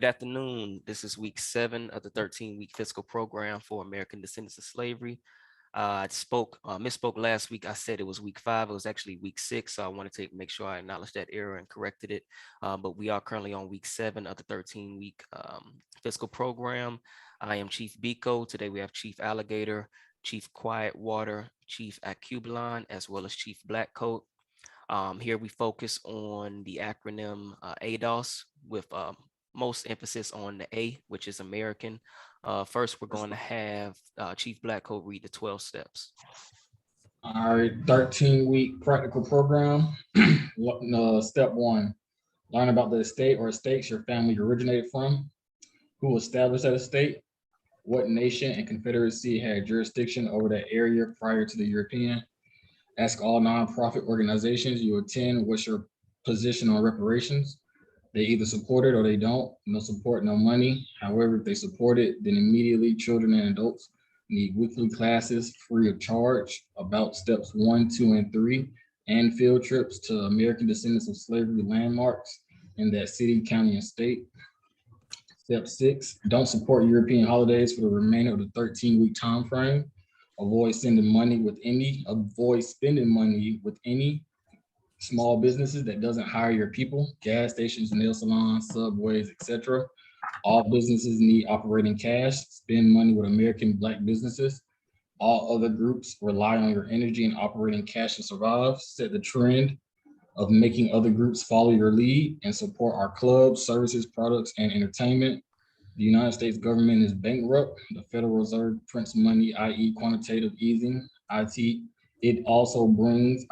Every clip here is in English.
Good afternoon. This is week 7 of the 13-week fiscal program for American Descendants of Slavery. Misspoke last week. I said it was week 5. It was actually week 6. So I wanted to make sure I acknowledged that error and corrected it. But we are currently on week 7 of the 13-week fiscal program. I am Chief Biko. Today we have Chief Alligator, Chief Quiet Water, Chief Acubalon, as well as Chief Blackcoat. Here we focus on the acronym ADOS with most emphasis on the A, which is American. First, we're going to have Chief Blackcoat read the 12 steps. All right, 13-week practical program. Step 1, learn about the estate or estates your family originated from. Who established that estate? What nation and confederacy had jurisdiction over that area prior to the European? Ask all nonprofit organizations you attend what's your position on reparations. They either support it or they don't. No support, no money. However, if they support it, then immediately children and adults need weekly classes free of charge about steps 1, 2, and 3, and field trips to American Descendants of Slavery landmarks in that city, county, and state. Step 6, don't support European holidays for the remainder of the 13-week time frame. Avoid spending money with any small businesses that doesn't hire your people, gas stations, nail salons, subways, etc. All businesses need operating cash. Spend money with American Black businesses. All other groups rely on your energy and operating cash to survive. Set the trend of making other groups follow your lead and support our clubs, services, products, and entertainment. The United States government is bankrupt. The Federal Reserve prints money, i.e., quantitative easing, it. It also burns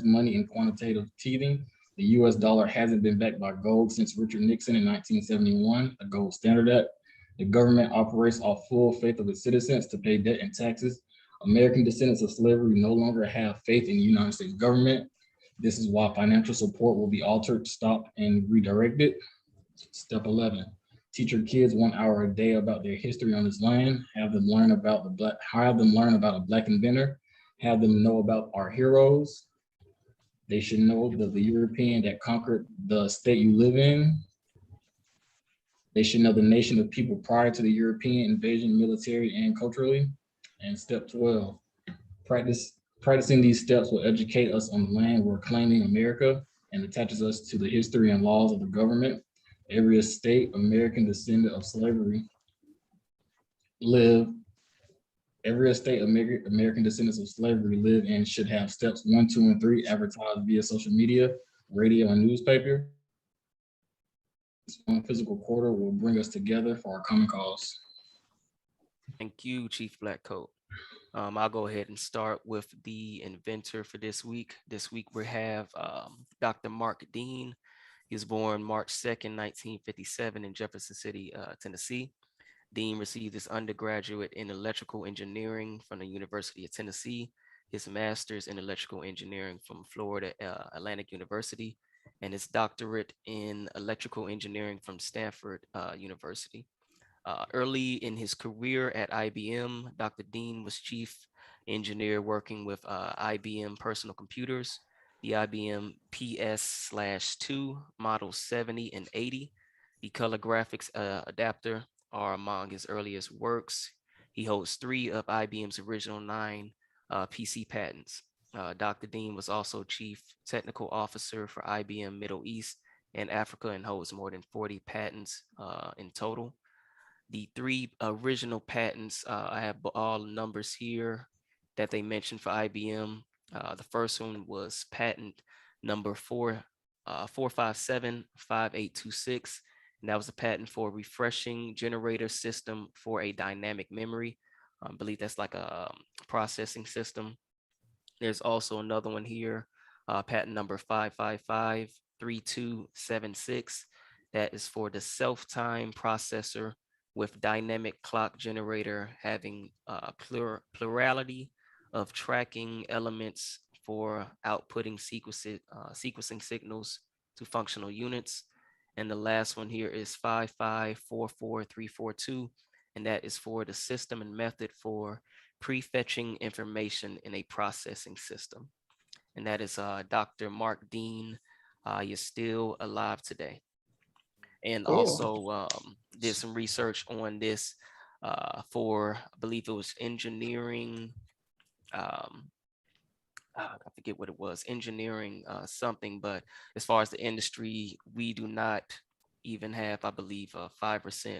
money in quantitative teething. The US dollar hasn't been backed by gold since Richard Nixon in 1971, the gold standard act. The government operates off full faith of its citizens to pay debt and taxes. American descendants of slavery no longer have faith in the United States government. This is why financial support will be altered, stopped, and redirected. Step 11, teach your kids 1 hour a day about their history on this land. Have them learn about a Black inventor. Have them know about our heroes. They should know that the European that conquered the state you live in. They should know the nation of people prior to the European invasion, military and culturally. And step 12, practicing these steps will educate us on the land we're claiming, America, and attaches us to the history and laws of the government. Every estate American descendant of slavery live Every estate American descendants of slavery live in should have steps 1, 2, and 3 advertised via social media, radio, and newspaper. One physical quarter will bring us together for our common cause. Thank you, Chief Blackcoat. I'll go ahead and start with the inventor for this week. This week we have Dr. Mark Dean. He was born March 2nd, 1957 in Jefferson City, Tennessee. Dean received his undergraduate in electrical engineering from the University of Tennessee, his master's in electrical engineering from Florida Atlantic University, and his doctorate in electrical engineering from Stanford University. Early in his career at IBM, Dr. Dean was chief engineer working with IBM personal computers, the IBM PS/2 Model 70 and 80. The color graphics adapter are among his earliest works. He holds 3 of IBM's original 9 PC patents. Dr. Dean was also chief technical officer for IBM Middle East and Africa and holds more than 40 patents in total. The 3 original patents, I have all numbers here that they mentioned for IBM. The first one was patent number 4575826. And that was a patent for refreshing generator system for a dynamic memory. I believe that's like a processing system. There's also another one here, patent number 5553276. That is for the self-time processor with dynamic clock generator having plurality of tracking elements for outputting sequencing signals to functional units. And the last one here is 5544342, and that is for the system and method for prefetching information in a processing system. And that is Dr. Mark Dean. He is still alive today. and Cool. also did some research on this for, I believe it was engineering. Um, I forget what it was, engineering something, but as far as the industry, we do not even have, I believe, 5%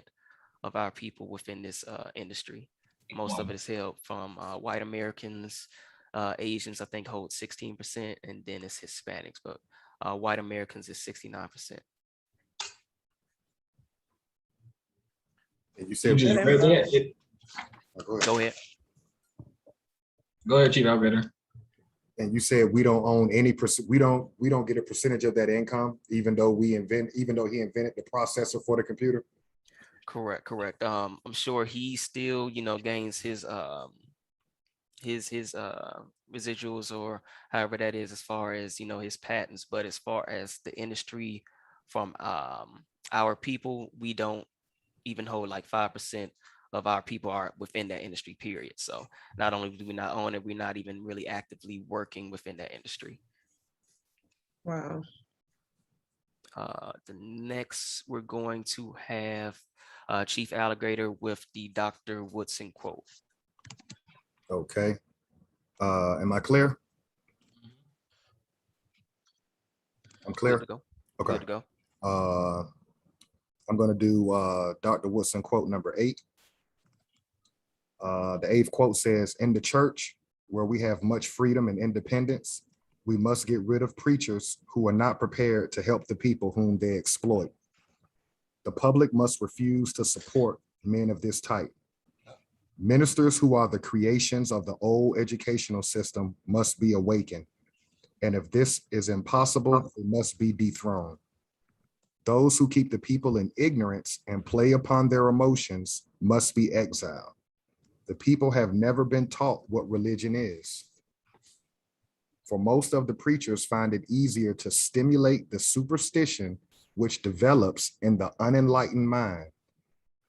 of our people within this industry. Most of Wow. it is held from white Americans, Asians, I think hold 16%, and then it's Hispanics, but white Americans is 69%. And you You said Good just we read info. that? go ahead. Go ahead. Go ahead, Chief. I'll get her. And you said we don't own any we don't get a percentage of that income, even though he invented the processor for the computer. Correct. I'm sure he still, gains his residuals or however that is as far as his patents, but as far as the industry from our people, we don't even hold like 5% of our people are within that industry, period. So not only do we not own it, we're not even really actively working within that industry. Wow. The next we're going to have Chief Alligator with the Dr. Woodson quote. Okay. Am I clear? I'm Good clear. to go. Okay. Good to go. I'm going to do Dr. Woodson quote number 8. The 8th quote says, "In the church, where we have much freedom and independence, we must get rid of preachers who are not prepared to help the people whom they exploit. The public must refuse to support men of this type. Ministers who are the creations of the old educational system must be awakened. And if this is impossible, it must be dethroned. Those who keep the people in ignorance and play upon their emotions must be exiled. The people have never been taught what religion is. For most of the preachers find it easier to stimulate the superstition which develops in the unenlightened mind.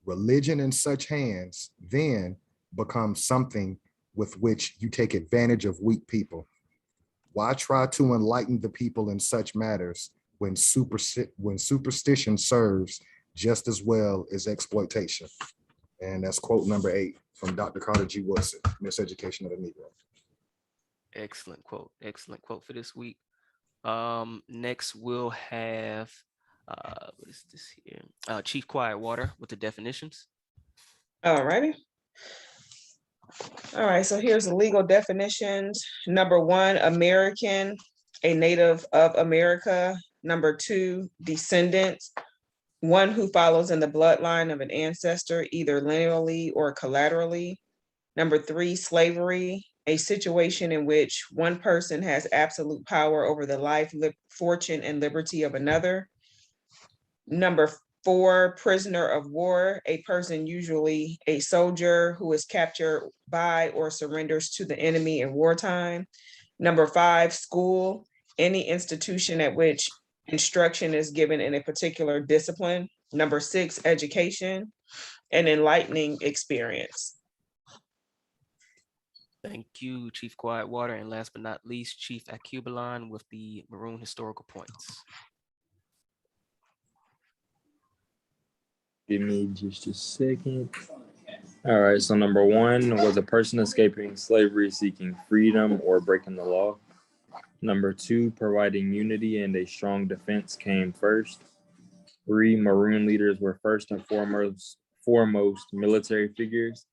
Religion in such hands then becomes something with which you take advantage of weak people. Why try to enlighten the people in such matters when superstition serves just as well as exploitation?" And that's quote number 8 from Dr. Carter G. Woodson, Miseducation of the Negro. Excellent quote. Excellent quote for this week. Next we'll have what is this here? Chief Quiet Water with the definitions. All righty. All right, so here's the legal definitions. Number 1, American, a native of America. Number 2, descendants, one who follows in the bloodline of an ancestor, either lineally or collaterally. Number 3, slavery, a situation in which one person has absolute power over the life, fortune, and liberty of another. Number 4, prisoner of war, a person, usually a soldier, who is captured by or surrenders to the enemy in wartime. Number 5, school, any institution at which instruction is given in a particular discipline. Number 6, education, an enlightening experience. Thank you, Chief Quiet Water. And last but not least, Chief Acubalon with the Maroon historical points. Give me just a second. All right, so number 1 was a person escaping slavery seeking freedom or breaking the law. Number 2, providing unity and a strong defense came first. 3, Maroon leaders were first and foremost military figures.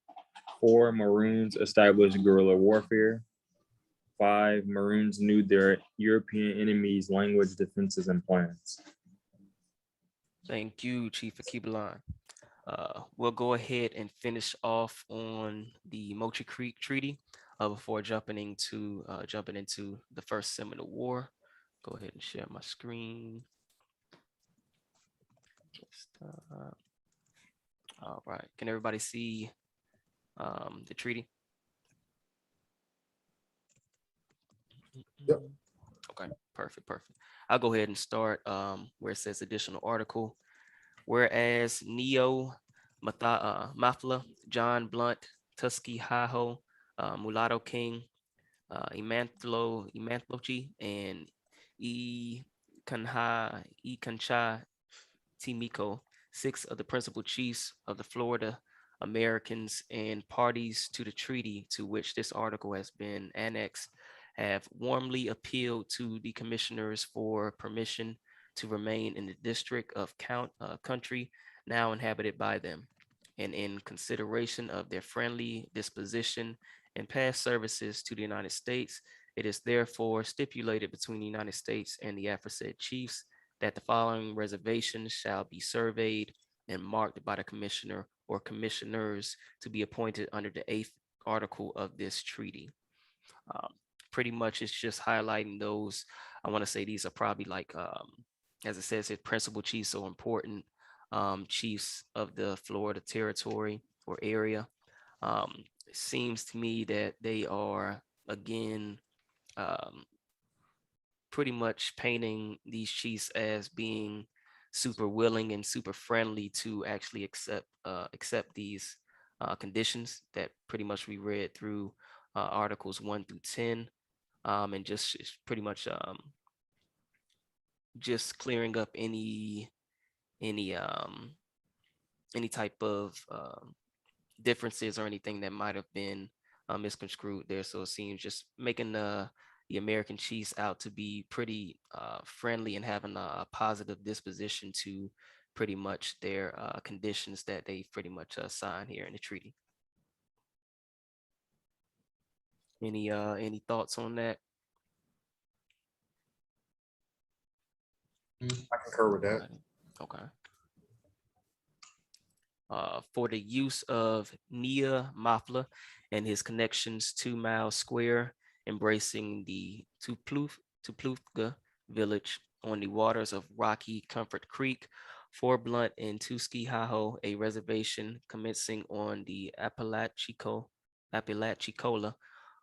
4, Maroons established guerrilla warfare. 5, Maroons knew their European enemies' language, defenses, and plans. Thank you, Chief Acubalon. We'll go ahead and finish off on the Moultrie Creek Treaty before jumping into the First Seminole War. Go ahead and share my screen. All right. Can everybody see the treaty? Yep. Okay, perfect. I'll go ahead and start where it says additional article. Whereas Neo, Mafla, John Blunt, Tuskegee Hiho, Mulatto King, Imantlochi, and Kancha Timico, 6 of the principal chiefs of the Florida Americans and parties to the treaty to which this article has been annexed have warmly appealed to the commissioners for permission to remain in the district of country now inhabited by them. And in consideration of their friendly disposition and past services to the United States, it is therefore stipulated between the United States and the aforesaid chiefs that the following reservations shall be surveyed and marked by the commissioner or commissioners to be appointed under the 8th article of this treaty. Um, Pretty much it's just highlighting those. I want to say these are probably like, as it says here, principal chiefs, so important chiefs of the Florida territory or area. It seems to me that they are, again, pretty much painting these chiefs as being super willing and super friendly to actually accept these conditions that pretty much we read through articles 1 through 10, and just pretty much just clearing up any any type of differences or anything that might have been misconstrued there. So it seems just making the American chiefs out to be pretty friendly and having a positive disposition to pretty much their conditions that they pretty much signed here in the treaty. Any thoughts on that? I concur with that. Okay. For the use of Nia Mafla and his connections 2 Mile Square, embracing the Tuplufka village on the waters of Rocky Comfort Creek, 4 Blunt and Tuskegee, a reservation commencing on the Apalachicola,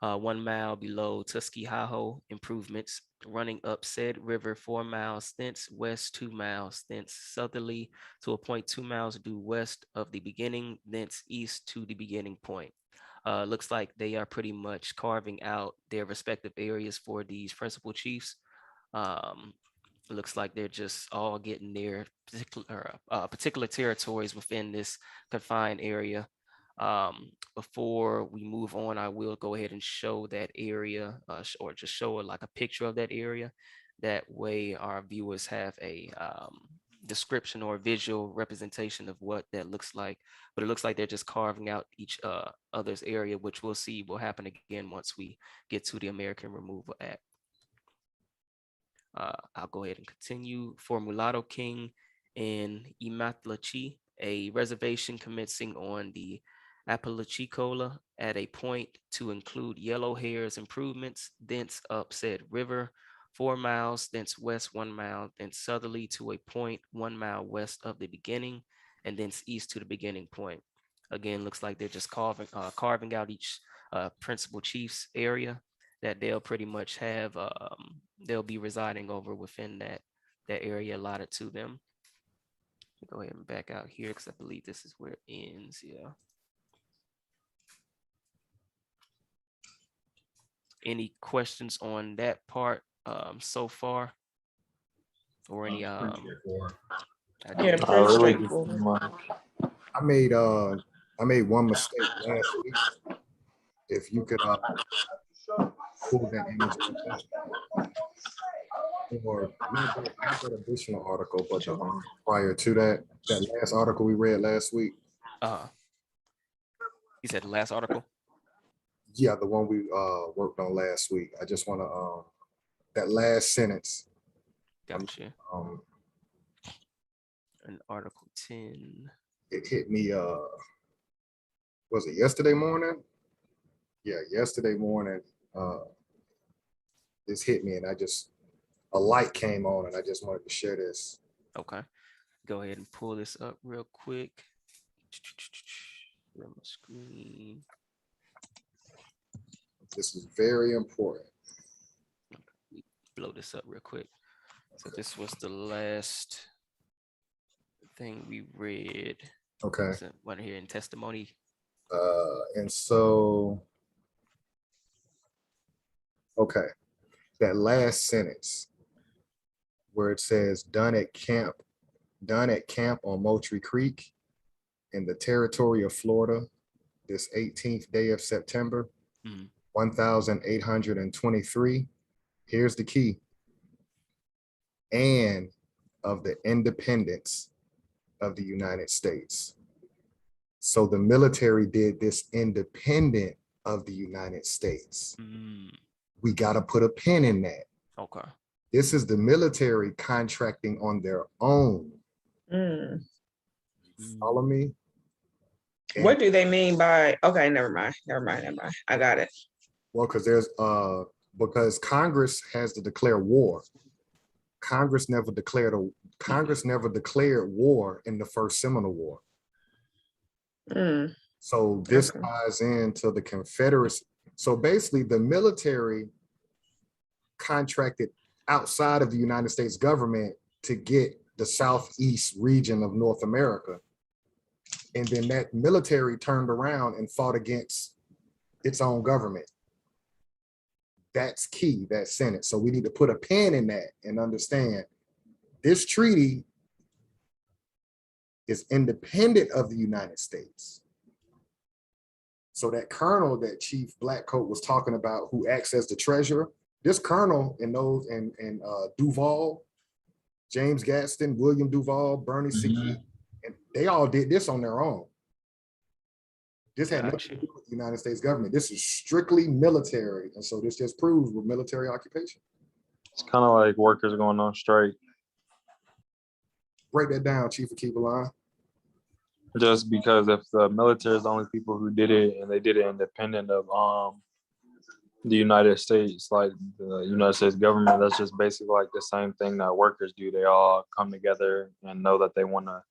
1 mile below Tuskegee, improvements running up said river 4 miles thence west, 2 miles thence southerly to a point 2 miles due west of the beginning, thence east to the beginning point. Looks like they are pretty much carving out their respective areas for these principal chiefs. It looks like they're just all getting their particular territories within this confined area. Before we move on, I will go ahead and show that area or just show like a picture of that area. That way our viewers have a description or visual representation of what that looks like. But it looks like they're just carving out each other's area, which we'll see will happen again once we get to the American Removal Act. I'll go ahead and continue. For Mulatto King in Imatlachi, a reservation commencing on the Apalachicola at a point to include Yellow Hair's improvements, thence up said river, 4 miles, thence west 1 mile, thence southerly to a point 1 mile west of the beginning, and thence east to the beginning point. Again, looks like they're just carving out each principal chief's area that they'll pretty much have, they'll be residing over within that area allotted to them. Go ahead and back out here because I believe this is where it ends. Yeah. Any questions on that part so far? Or any Yeah, ideas? pretty really straightforward. I made one mistake last week. If you could pull that image up, or not that additional article, but the prior to that last article we read last week. You said the last article? Yeah, the one we worked on last week. I just want to that last sentence. Gotcha. And Article 10. It hit me. Was it yesterday morning? Yeah, yesterday morning. This hit me, and a light came on, and I just wanted to share this. Okay. Go ahead and pull this up real quick. Share my screen. This is very important. Blow this up real quick. So this was the last thing we read. Okay. Right here in testimony. And so, okay, that last sentence where it says done at Camp done at camp on Moultrie Creek in the territory of Florida this 18th day of September, 1823. Here's the key. And of the independence of the United States. So the military did this independent of the United States. We got to put a pin in that. Okay. This is the military contracting on their own. Follow me? And, what do they mean by, okay, never mind. I got it. well, because Congress has to declare war. Congress never declared war in the first Seminole War. So this ties into the Confederacy. So basically the military contracted outside of the United States government to get the Southeast region of North America. And then that military turned around and fought against its own government. That's key, that sentence. So we need to put a pin in that and understand this treaty is independent of the United States. So that colonel that Chief Blackcoat was talking about, who acts as the treasurer, this colonel and those and Duval, James Gadsden, William Duval, Bernie Segee, and they all did this on their own. This had nothing to do with the United States government. This is strictly military. And so this just proves with military occupation. It's kind of like workers going on strike. Break that down, Chief Akibalan. Just because if the military is the only people who did it and they did it independent of the United States, like the United States government, that's just basically like the same thing that workers do. They all come together and know that they want to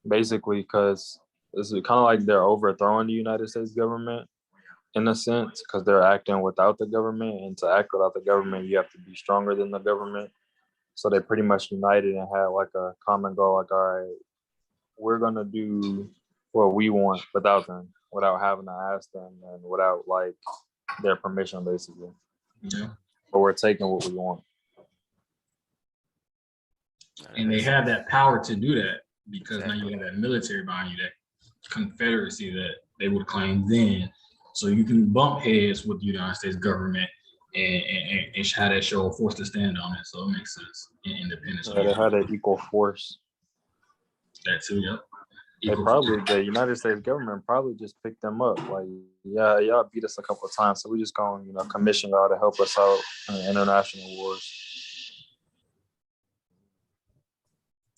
basically, because this is kind of like they're overthrowing the United States government in a sense, because they're acting without the government, and to act without the government, you have to be stronger than the government. So they pretty much united and had like a common goal, like, all right, we're gonna do what we want without them, without having to ask them and without like their permission, basically. Yeah. But we're taking what we want. And they have that power to do that because now you have that military behind you, that Confederacy that they would claim then. So you can bump heads with the United States government and have that show of force to stand on it. So it makes sense in independence. Yeah, they had an equal force. That too, yep. The United States government probably just picked them up. Like, yeah, y'all beat us a couple of times, so we just going, commission y'all to help us out in international wars.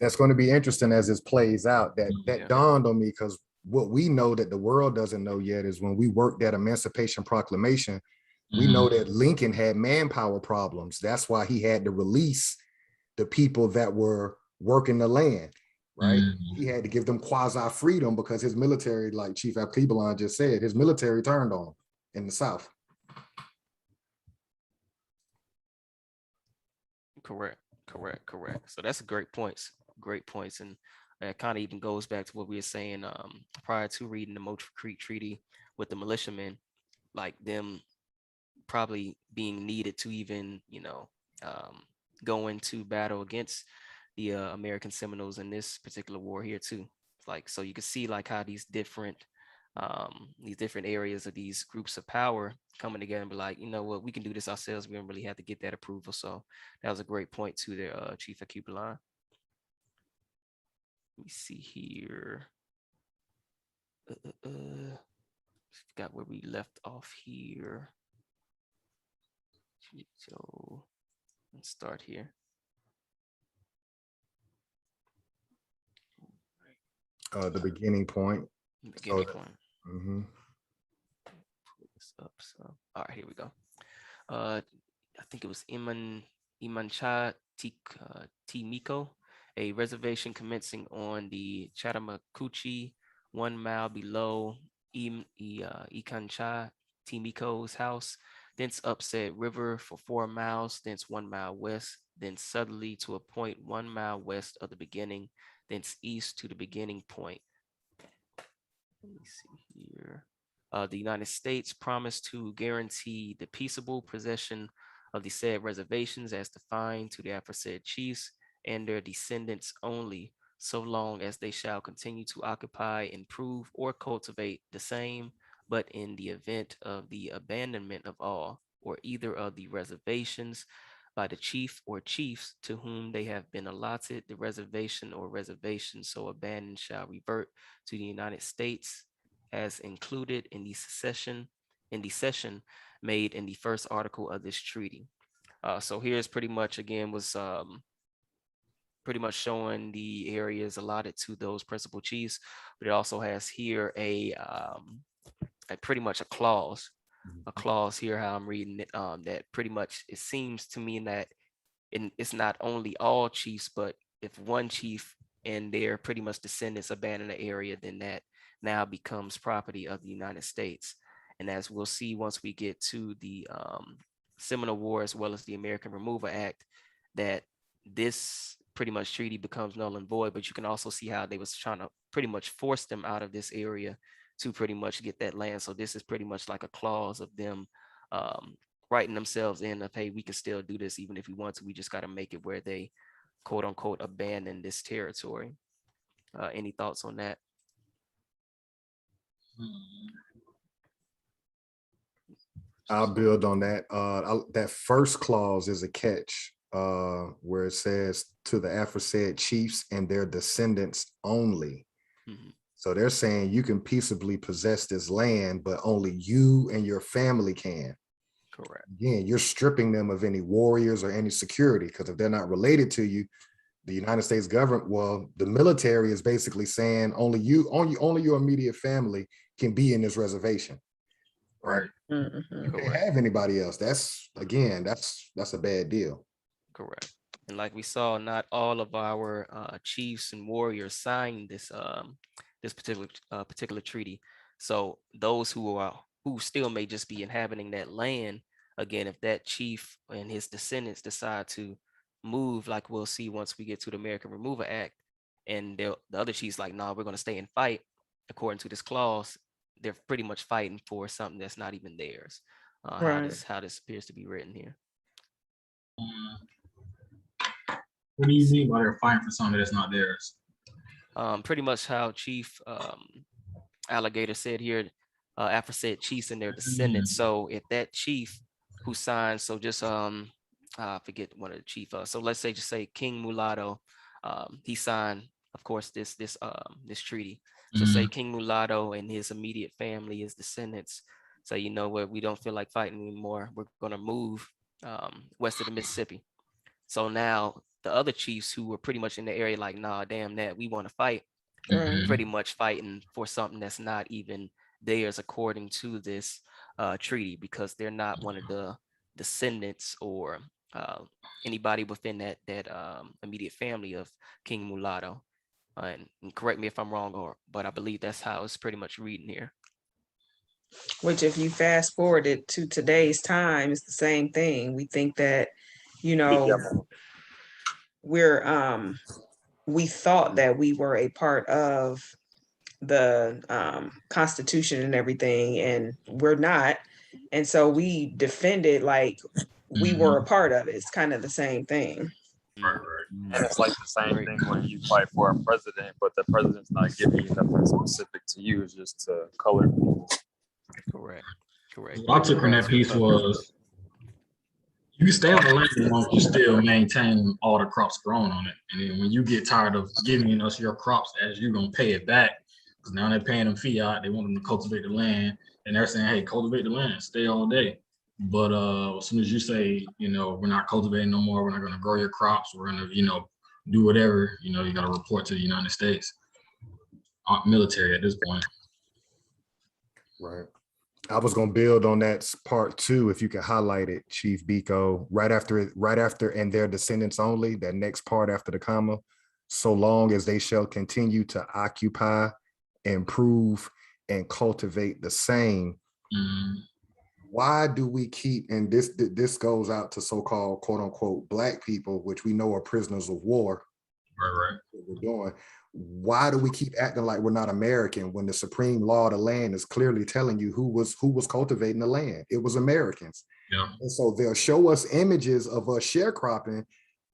That's going to be interesting as this plays out. That dawned on me, because what we know that the world doesn't know yet is when we worked that Emancipation Proclamation, we know that Lincoln had manpower problems. That's why he had to release the people that were working the land, right? He had to give them quasi-freedom because his military, like Chief Akibalan just said, his military turned on him in the South. Correct. So that's great points. And that kind of even goes back to what we were saying prior to reading the Moultrie Creek Treaty with the militiamen, like them probably being needed to even, go into battle against the American Seminoles in this particular war here too. Like, so you can see like how these different areas of these groups of power coming together and be like, you know what, we can do this ourselves. We don't really have to get that approval. So that was a great point to their Chief Akibalan. Let me see here. Forgot where we left off here. So let's start here. The beginning point. Beginning point. Mm-hmm. Pull this up. So, all right, here we go. I think it was Imancha Timiko, a reservation commencing on the Chattahoochee, 1 mile below Ikancha Timiko's house, thence upset river for 4 miles, thence 1 mile west, then southerly to a point 1 mile west of the beginning, thence east to the beginning point. Let me see here. The United States promised to guarantee the peaceable possession of the said reservations as defined to the aforesaid chiefs and their descendants only, so long as they shall continue to occupy, improve, or cultivate the same, but in the event of the abandonment of all or either of the reservations by the chief or chiefs to whom they have been allotted, the reservation or reservations so abandoned shall revert to the United States as included in the session made in the first article of this treaty. So here's pretty much again was pretty much showing the areas allotted to those principal chiefs, but it also has here a pretty much a clause here how I'm reading it, that pretty much it seems to me that it's not only all chiefs, but if one chief and their pretty much descendants abandon the area, then that now becomes property of the United States. And as we'll see once we get to the Seminole War as well as the American Removal Act, that this pretty much treaty becomes null and void. But you can also see how they was trying to pretty much force them out of this area to pretty much get that land. So this is pretty much like a clause of them writing themselves in of, hey, we can still do this even if we want to. We just got to make it where they quote unquote abandon this territory. Any thoughts on that? I'll build on that. That first clause is a catch, where it says to the aforesaid chiefs and their descendants only. Mhm. So they're saying you can peaceably possess this land, but only you and your family can. Correct. Again, you're stripping them of any warriors or any security, because if they're not related to you, the United States government, well, the military is basically saying only your immediate family can be in this reservation. Right. Mhm. You can't Correct. have anybody else. That's a bad deal. Correct. And like we saw, not all of our chiefs and warriors signed this particular treaty. So those who still may just be inhabiting that land, again, if that chief and his descendants decide to move, like we'll see once we get to the American Removal Act, and the other chiefs like, nah, we're gonna stay and fight, according to this clause, they're pretty much fighting for something that's not even theirs. Right. How this appears to be written here. What do you mean by they're fighting for something that's not theirs? Pretty much how Chief Alligator said here, aforesaid chiefs and their descendants. So if that chief who signed, so just I forget one of the chief. So let's say just say King Mulatto, he signed, of course, this treaty. So say King Mulatto and his immediate family, his descendants, say, you know what, we don't feel like fighting anymore. We're gonna move west of the Mississippi. So now the other chiefs who were pretty much in the area, like, nah, damn that, we want to fight, Right. pretty much fighting for something that's not even theirs according to this treaty, because they're not one of the descendants or uh, anybody within that immediate family of King Mulatto. And correct me if I'm wrong, but I believe that's how it's pretty much reading here. Which, if you fast forward it to today's time, it's the same thing. We think that, you know, we're we thought that we were a part of the Constitution and everything, and we're not. And so we defended like we were a part of it. It's kind of the same thing. Right, right. And it's like the same Great. thing when you fight for a president, but the president's not giving you nothing specific to you, it's just to color people. Correct. Correct. What I took from that piece was you can stay on the land as long as you still maintain all the crops grown on it. And then when you get tired of giving us your crops as you're gonna pay it back, because now they're paying them fiat, they want them to cultivate the land, and they're saying, hey, cultivate the land, stay all day. But as soon as you say, we're not cultivating no more, we're not gonna grow your crops, we're gonna, do whatever, you gotta report to the United States military at this point. Right. I was going to build on that part too, if you could highlight it, Chief Biko, right after, and their descendants only, that next part after the comma, so long as they shall continue to occupy, improve, and cultivate the same. Why do we keep, and this goes out to so-called quote unquote Black people, which we know are prisoners of war. Right. What we're doing. Why do we keep acting like we're not American when the supreme law of the land is clearly telling you who was cultivating the land? It was Americans. Yeah. And so they'll show us images of us sharecropping,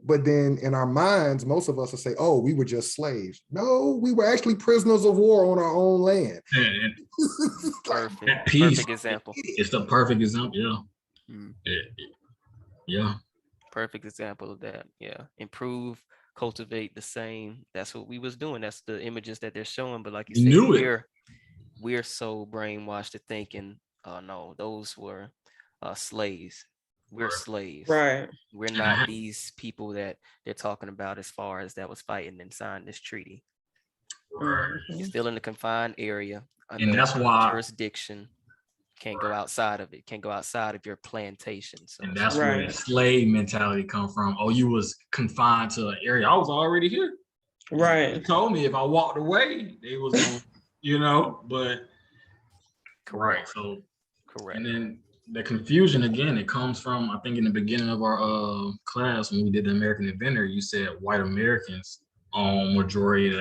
But then in our minds, most of us will say, oh, we were just slaves. No, we were actually prisoners of war on our own land. And Perfect. that piece Perfect example. it's the perfect example. Yeah. Mm. Yeah. Perfect example of that. Yeah. Improve, cultivate the same. That's what we was doing. That's the images that they're showing. But like you You said, knew it. we're so brainwashed to thinking, oh no, those were slaves. We're Right. slaves. Right. We're not these people that they're talking about as far as that was fighting and signed this treaty. Right. You're still in the confined area And under that's why jurisdiction. Can't go outside of it. Can't go outside of your plantation. So and it's that's like, where the slave mentality come from. Oh, you was confined to an area. I was already here. You Right. told me if I walked away, they was gonna, but right. correct. So Correct. and then the confusion again, it comes from I think in the beginning of our class when we did the American Inventor, you said white Americans own majority of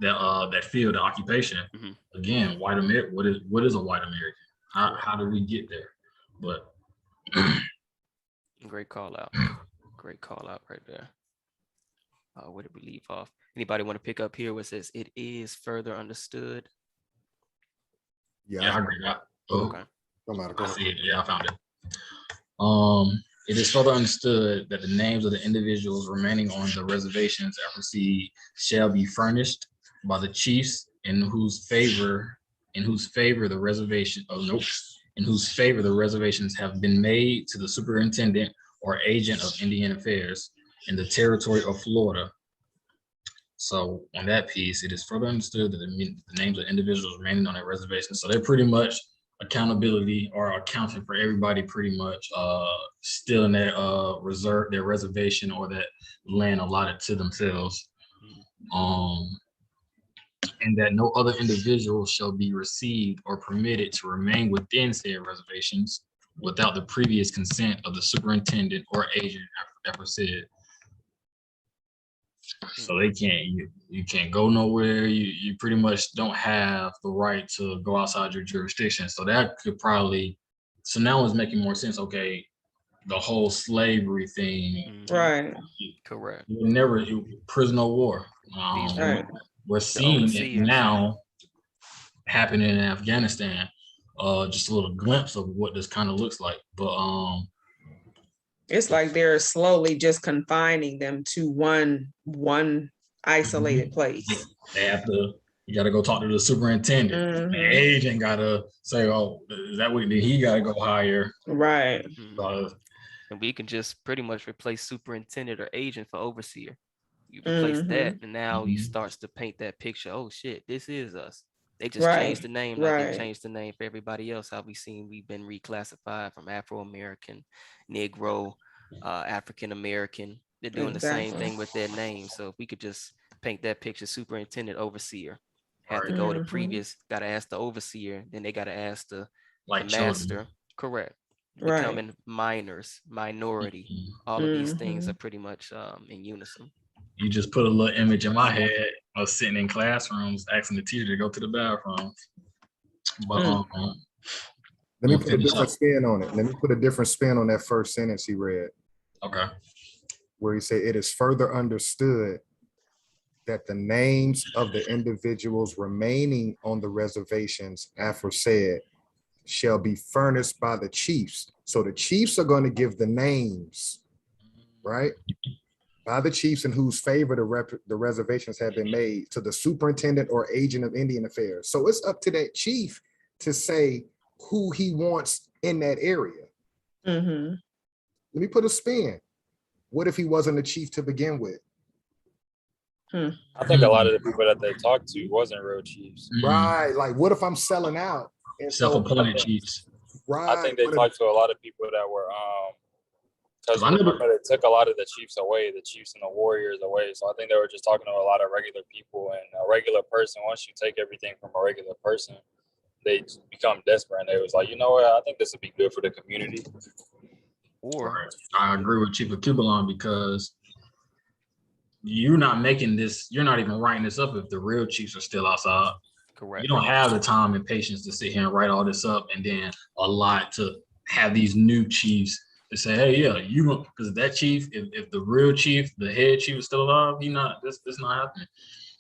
that field, the occupation. Mhm. Again, white American. What is a white American? How do we get there? But Great call out. Great call out right there. Where did we leave off? Anybody want to pick up here where it says it is further understood? yeah, I agree. Okay. No matter. Go I ahead. see it. Yeah, I found it. It is further understood that the names of the individuals remaining on the reservations FRC shall be furnished by the chiefs in whose favor the reservation in whose favor the reservations have been made to the superintendent or agent of Indian Affairs in the territory of Florida. So on that piece, it is further understood that the names of individuals remaining on that reservation. So they're pretty much accountability or accounting for everybody pretty much still in their reservation or that land allotted to themselves. And that no other individual shall be received or permitted to remain within said reservations without the previous consent of the superintendent or agent aforesaid. So they can't, you can't go nowhere. You pretty much don't have the right to go outside your jurisdiction. So that could probably, so now it's making more sense. Okay, the whole slavery thing. Right. Correct. Prisoner of war. Right. We're seeing it overseers. now happening in Afghanistan. Just a little glimpse of what this kind of looks like. But It's like they're slowly just confining them to one isolated place. they have to, you got to go talk to the superintendent. The agent got to say, oh, is that what he got to go hire? Right. And we can just pretty much replace superintendent or agent for overseer. You replace that, and now you starts to paint that picture. Oh shit, this is us. They just changed the name like they changed the name for everybody else. How we've been reclassified from Afro-American, Negro, African-American. They're doing the same thing with their name. So if we could just paint that picture, superintendent, overseer, have to go to previous, got to ask the overseer, then they got to ask the master. Correct. Becoming minors, minority. All of these things are pretty much in unison. You just put a little image in my head of sitting in classrooms asking the teacher to go to the bathroom. But let me put a different spin on it. Let me put a different spin on that first sentence he read. Okay. Where he said, it is further understood that the names of the individuals remaining on the reservations aforesaid shall be furnished by the chiefs. So the chiefs are going to give the names, right? By the chiefs in whose favor the reservations have been made to the superintendent or agent of Indian Affairs. So it's up to that chief to say who he wants in that area. Let me put a spin. What if he wasn't a chief to begin with? I think a lot of the people that they talked to wasn't real chiefs. Right. Like, what if I'm selling out? Self-appointed chiefs. Right. I think they talked to a lot of people that were because remember they took a lot of the chiefs away, the chiefs and the warriors away. So I think they were just talking to a lot of regular people, and a regular person, once you take everything from a regular person, they become desperate, and they was like, you know what, I think this would be good for the community. Or I agree with Chief Akibalon, because you're not making this, you're not even writing this up if the real chiefs are still outside. Correct. You don't have the time and patience to sit here and write all this up and then a lot to have these new chiefs to say, hey, yeah, you don't, because that chief, if the real chief, the head chief is still alive, he not, this not happening.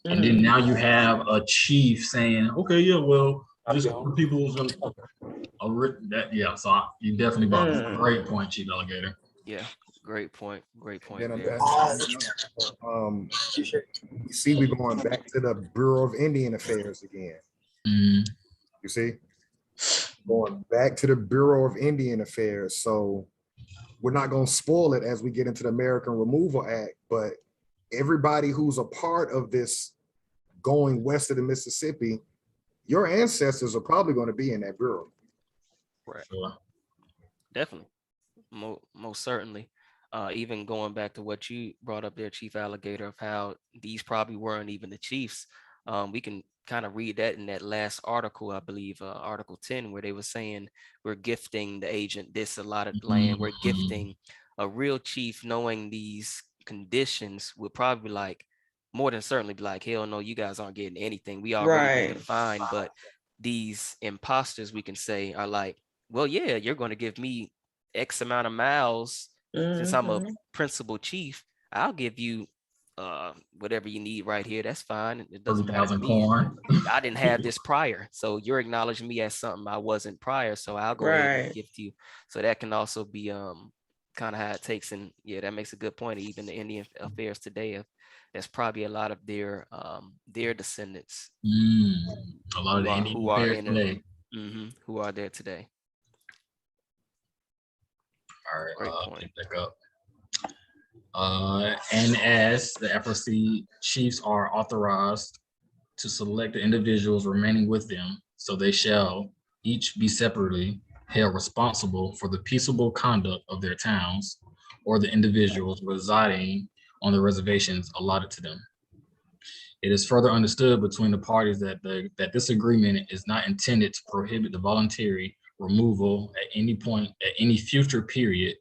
And then now you have a chief saying, okay, yeah, well, just the people's that, yeah. So you definitely brought up a great point, Chief Alligator. Yeah, great point. Great point Then there. you see, we're going back to the Bureau of Indian Affairs again. You see, going back to the Bureau of Indian Affairs. So we're not going to spoil it as we get into the American Removal Act, but everybody who's a part of this going west of the Mississippi, your ancestors are probably going to be in that bureau. Right. Sure. Definitely. Most certainly. Even going back to what you brought up there, Chief Alligator, of how these probably weren't even the chiefs. We can kind of read that in that last article, I believe, Article 10, where they were saying we're gifting the agent this allotted land. We're gifting a real chief, knowing these conditions would probably be like, more than certainly be like, hell no, you guys aren't getting anything. We already been defined. But these imposters, we can say, are like, well, yeah, you're going to give me X amount of miles. Since I'm a principal chief, I'll give you whatever you need right here. That's fine. It doesn't matter to me. Corn. I didn't have this prior, so you're acknowledging me as something I wasn't prior, so I'll go ahead and gift you. So that can also be kind of how it takes. And yeah, that makes a good point. Even the Indian affairs today, that's probably a lot of their descendants A lot of the Indian affairs today. Who are there today. All right, pick back up. And as the FRC chiefs are authorized to select the individuals remaining with them, so they shall each be separately held responsible for the peaceable conduct of their towns or the individuals residing on the reservations allotted to them. It is further understood between the parties that this agreement is not intended to prohibit the voluntary removal at any point at any future period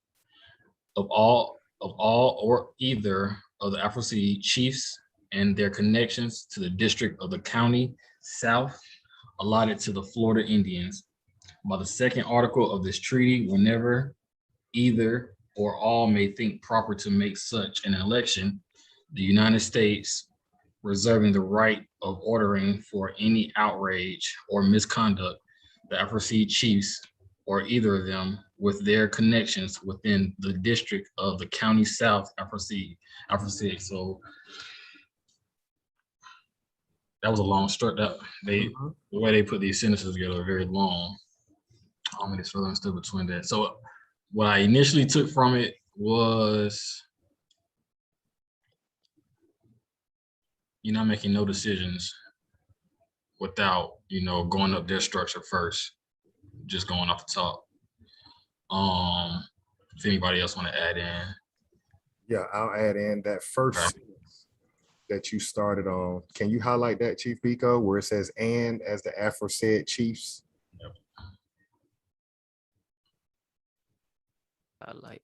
of all or either of the Afro-C chiefs and their connections to the district of the county south allotted to the Florida Indians by the second article of this treaty, whenever either or all may think proper to make such an election, the United States reserving the right of ordering for any outrage or misconduct the Afro-C chiefs or either of them with their connections within the district of the county south Afro-C. So that was a long start. That the way they put these sentences together are very long. I mean, it's further understood between that. So what I initially took from it was, you're not making no decisions without, going up their structure first, just going off the top. If anybody else want to add in. Yeah, I'll add in that first sentence that you started on. Can you highlight that, Chief Biko, where it says, and as the aforesaid chiefs? Yep. I like,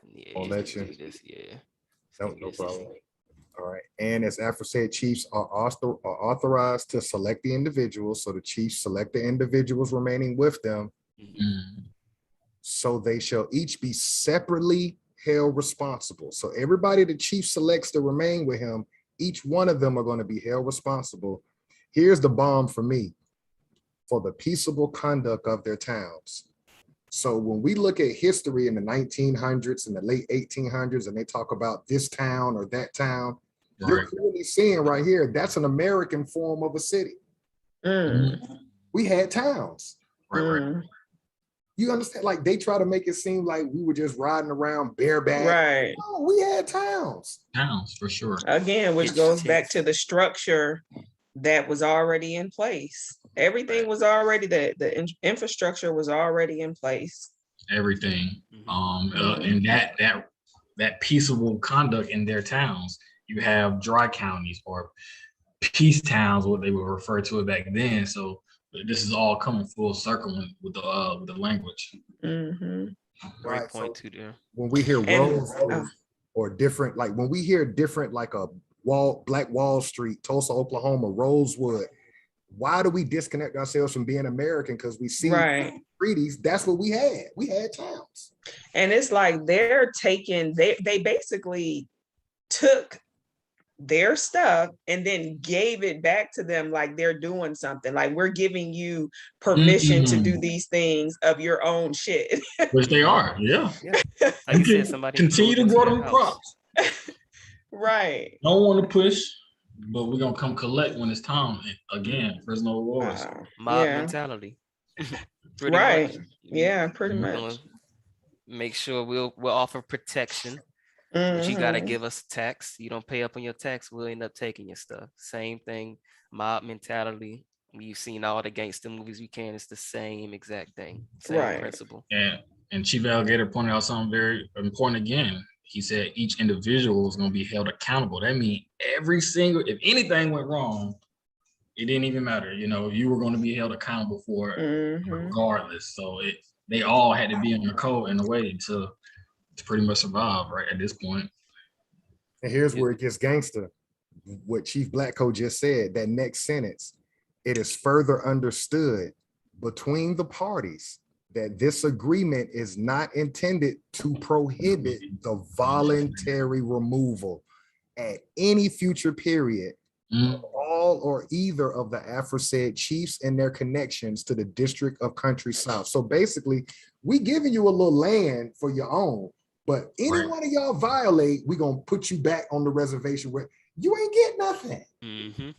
yeah, I'll let you. do this, yeah. No problem. All right. And as aforesaid chiefs are authorized to select the individuals, so the chiefs select the individuals remaining with them, so they shall each be separately held responsible. So everybody the chief selects to remain with him, each one of them are going to be held responsible. Here's the bomb for me: for the peaceable conduct of their towns. So when we look at history in the 1900s and the late 1800s, and they talk about this town or that town, you're clearly seeing right here, that's an American form of a city. We had towns. Right. You understand? Like, they try to make it seem like we were just riding around bareback. Right. No, we had towns. Towns, for sure. Again, which goes back to the structure that was already in place. Everything was already, the infrastructure was already in place. Everything. And that peaceable conduct in their towns. You have dry counties or peace towns, what they would refer to it back then. So this is all coming full circle with the language. Great point too there. When we hear Rosewood or different, like when we hear different, like a Black Wall Street, Tulsa, Oklahoma, Rosewood, why do we disconnect ourselves from being American? Because we see treaties. That's what we had. We had towns. And it's like they're taking, they basically took their stuff and then gave it back to them like they're doing something. Like, we're giving you permission to do these things of your own shit. Which they are, yeah. Like you said, can somebody continue to moved grow into them your house. crops. Right. Don't want to push, but we're gonna come collect when it's time. Again, prisoner of wars. Mob Yeah. mentality. Pretty Right. much. Yeah, pretty Mhm. We're much. gonna make sure we'll offer protection, but you gotta Mhm. give us tax. You don't pay up on your tax, we'll end up taking your stuff. Same thing, mob mentality. We've seen all the gangster movies we can. It's the same exact thing, same Right. principle. And Chief Alligator pointed out something very important again. He said each individual is going to be held accountable. That means every single, if anything went wrong, it didn't even matter. You know, you were going to be held accountable for it Mhm. regardless. So they all had to be on the code in a way to pretty much survive right at this point. And here's where it gets gangster. What Chief Blackcoat just said, that next sentence, it is further understood between the parties that this agreement is not intended to prohibit the voluntary removal at any future period of all or either of the aforesaid chiefs and their connections to the District of Country South. So basically, we giving you a little land for your own, but any one of y'all violate, we gonna put you back on the reservation where you ain't get nothing. Mm-hmm.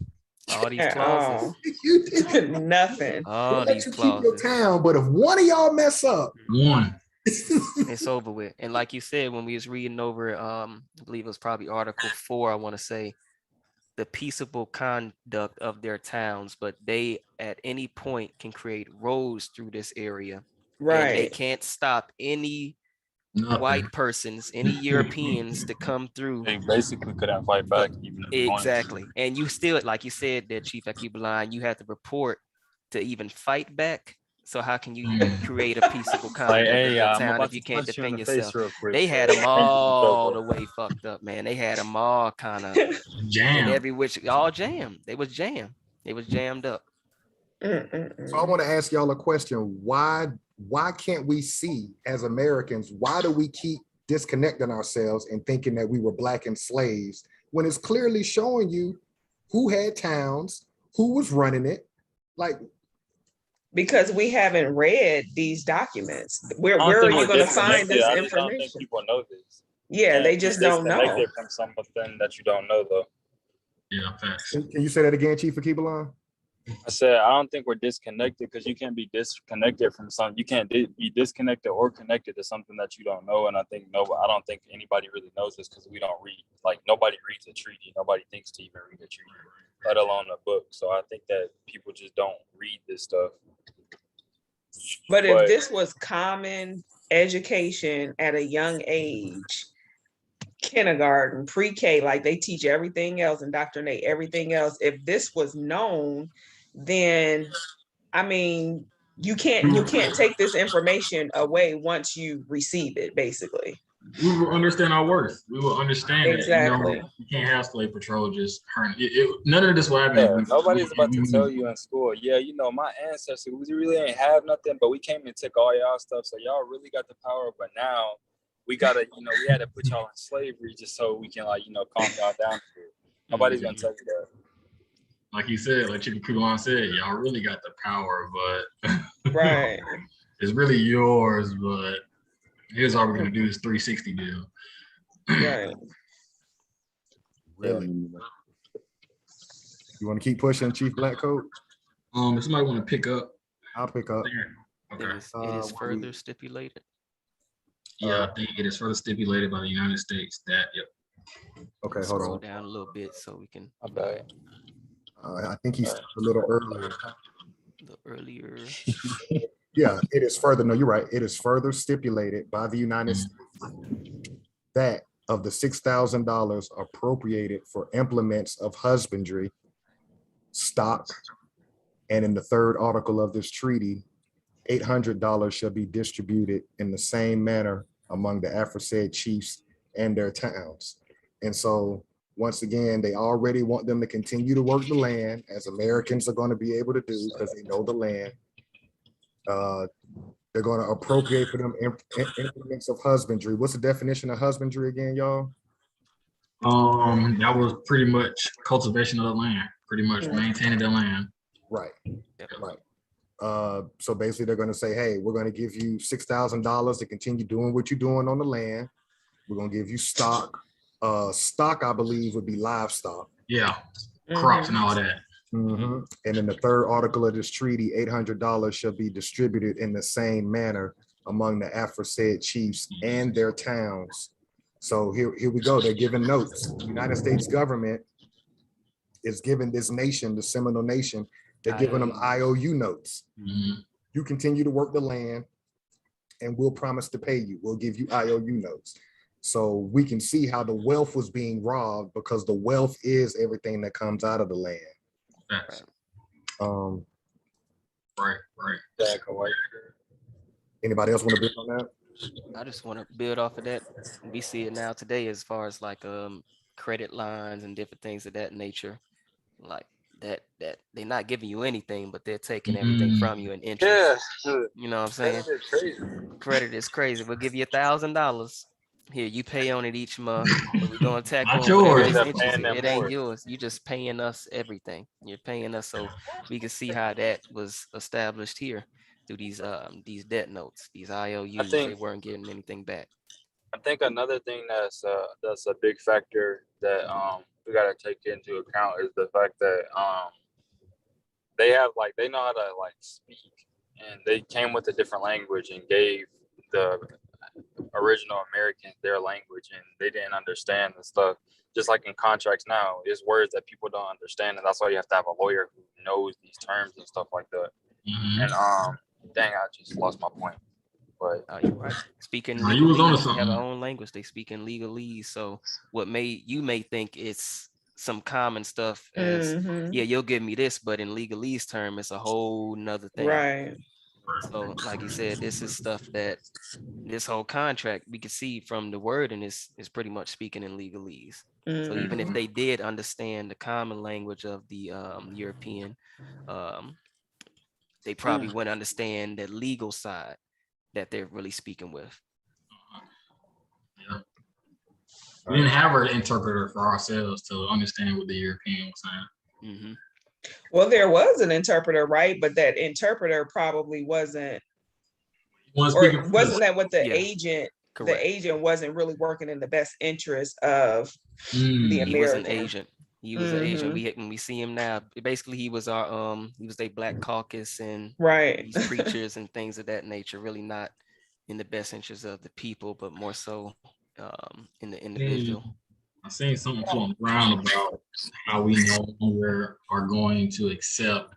All these At clauses. all. You did Nothing. All let these you keep your clauses. town, but if one of y'all mess up, One. It's over with. And like you said, when we was reading over, I believe it was probably Article 4, I want to say, the peaceable conduct of their towns, but they at any point can create roads through this area. And they Right. can't stop any Nothing. white persons, any Europeans to come through. They basically couldn't fight back even if they wanted to. Exactly. And you still, like you said, that Chief Akibuline, you have to report to even fight back. So how can you even create a peacefable Like, conduct of hey, your I'm town if about you to can't punch you in defend the face yourself? real quick. They had so them thank you for all the trouble. way fucked up, man. They had them all kind of in Jam. every which, all jammed. They was jammed. They was jammed up. so I want to ask y'all a question. Why can't we see as Americans, why do we keep disconnecting ourselves and thinking that we were black and slaves when it's clearly showing you who had towns, who was running it? Like, Because we haven't read these documents. Where I don't are think you we're going to find disconnected. this I just don't think information? people know this. Yeah, And they you're just don't know. disconnected from something that you don't know, though. Yeah, facts. can you say that again, Chief Akibuline? I said I don't think we're disconnected because you can't be disconnected from something. You can't be disconnected or connected to something that you don't know. And I don't think anybody really knows this because we don't read. Like, nobody reads a treaty. Nobody thinks to even read a treaty, let alone a book. So I think that people just don't read this stuff. But if this was common education at a young age, kindergarten, pre-K, like they teach everything else, indoctrinate everything else. If this was known, then I mean, you can't take this information away once you receive it, basically. We will understand our worth. We will understand Exactly. that, you can't have slave patrol just hurting. None of this will happen. Yeah, nobody's about to tell you in school, yeah, my ancestors, we really ain't have nothing, but we came and took all y'all stuff. So y'all really got the power, but now we gotta, we had to put y'all in slavery just so we can, calm y'all down. Nobody's gonna tell you that. Like he said, like Chief Kulan said, y'all really got the power, but right. It's really yours, but here's all we're gonna do is 360 deal. Right. Really? You want to keep pushing, Chief Blackcoat? If somebody want to pick up, I'll pick up. Okay. It is further stipulated. Yeah, I think it is further stipulated by the United States that, Okay, hold Scroll on. down a little bit so we can. Okay. I think he's a little earlier. The earlier. Yeah, it is further. No, you're right. It is further stipulated by the United States that of the $6,000 appropriated for implements of husbandry, stock, and in the third article of this treaty, $800 shall be distributed in the same manner among the aforesaid chiefs and their towns. And so, once again, they already want them to continue to work the land, as Americans are going to be able to do because they know the land. They're going to appropriate for them implements of husbandry. What's the definition of husbandry again, y'all? That was pretty much cultivation of the land, pretty much maintaining the land. Right. Yep. Right. So basically they're going to say, hey, we're going to give you $6,000 to continue doing what you're doing on the land. We're going to give you stock. Stock, I believe, would be livestock. Yeah, crops and all that. And in the third article of this treaty, $800 shall be distributed in the same manner among the aforesaid chiefs and their towns. So here we go. They're giving notes. The United States government is giving this nation, the Seminole Nation, they're giving them IOU notes. You continue to work the land and we'll promise to pay you. We'll give you IOU notes. So we can see how the wealth was being robbed, because the wealth is everything that comes out of the land. Right. Anybody else want to build on that? I just want to build off of that. We see it now today as far as like credit lines and different things of that nature. Like that they're not giving you anything, but they're taking everything from you in interest. You know what I'm saying? Credit is crazy. We'll give you $1,000. Here, you pay on it each month, but we're gonna tack Not on whatever yours. is interest. It ain't yours. You just paying us everything. You're paying us, so we can see how that was established here through these debt notes, these IOUs. They weren't getting anything back. I think another thing that's a big factor that we got to take into account is the fact that they know how to speak, and they came with a different language and gave the original Americans their language, and they didn't understand the stuff. Just like in contracts now, it's words that people don't understand, and that's why you have to have a lawyer who knows these terms and stuff like that. And dang, I just lost my point. But you're right. Speaking you was on legalese, they have something. their own language. They speak in legalese. So what you may think it's some common stuff as yeah, you'll give me this, but in legalese term, it's a whole nother thing. Right. So like you said, this is stuff that this whole contract we can see from the wording is pretty much speaking in legalese. So even if they did understand the common language of the European, they probably wouldn't understand the legal side that they're really speaking with. We didn't have an interpreter for ourselves to understand what the European was saying. Well, there was an interpreter, right? But that interpreter probably wasn't, or wasn't that what the agent? Correct. The agent wasn't really working in the best interest of the American. He was an agent. He was an agent. We see him now. Basically, he was a Black Caucus and these preachers and things of that nature. Really not in the best interest of the people, but more so in the individual. I seen something floating around about how we no longer are going to accept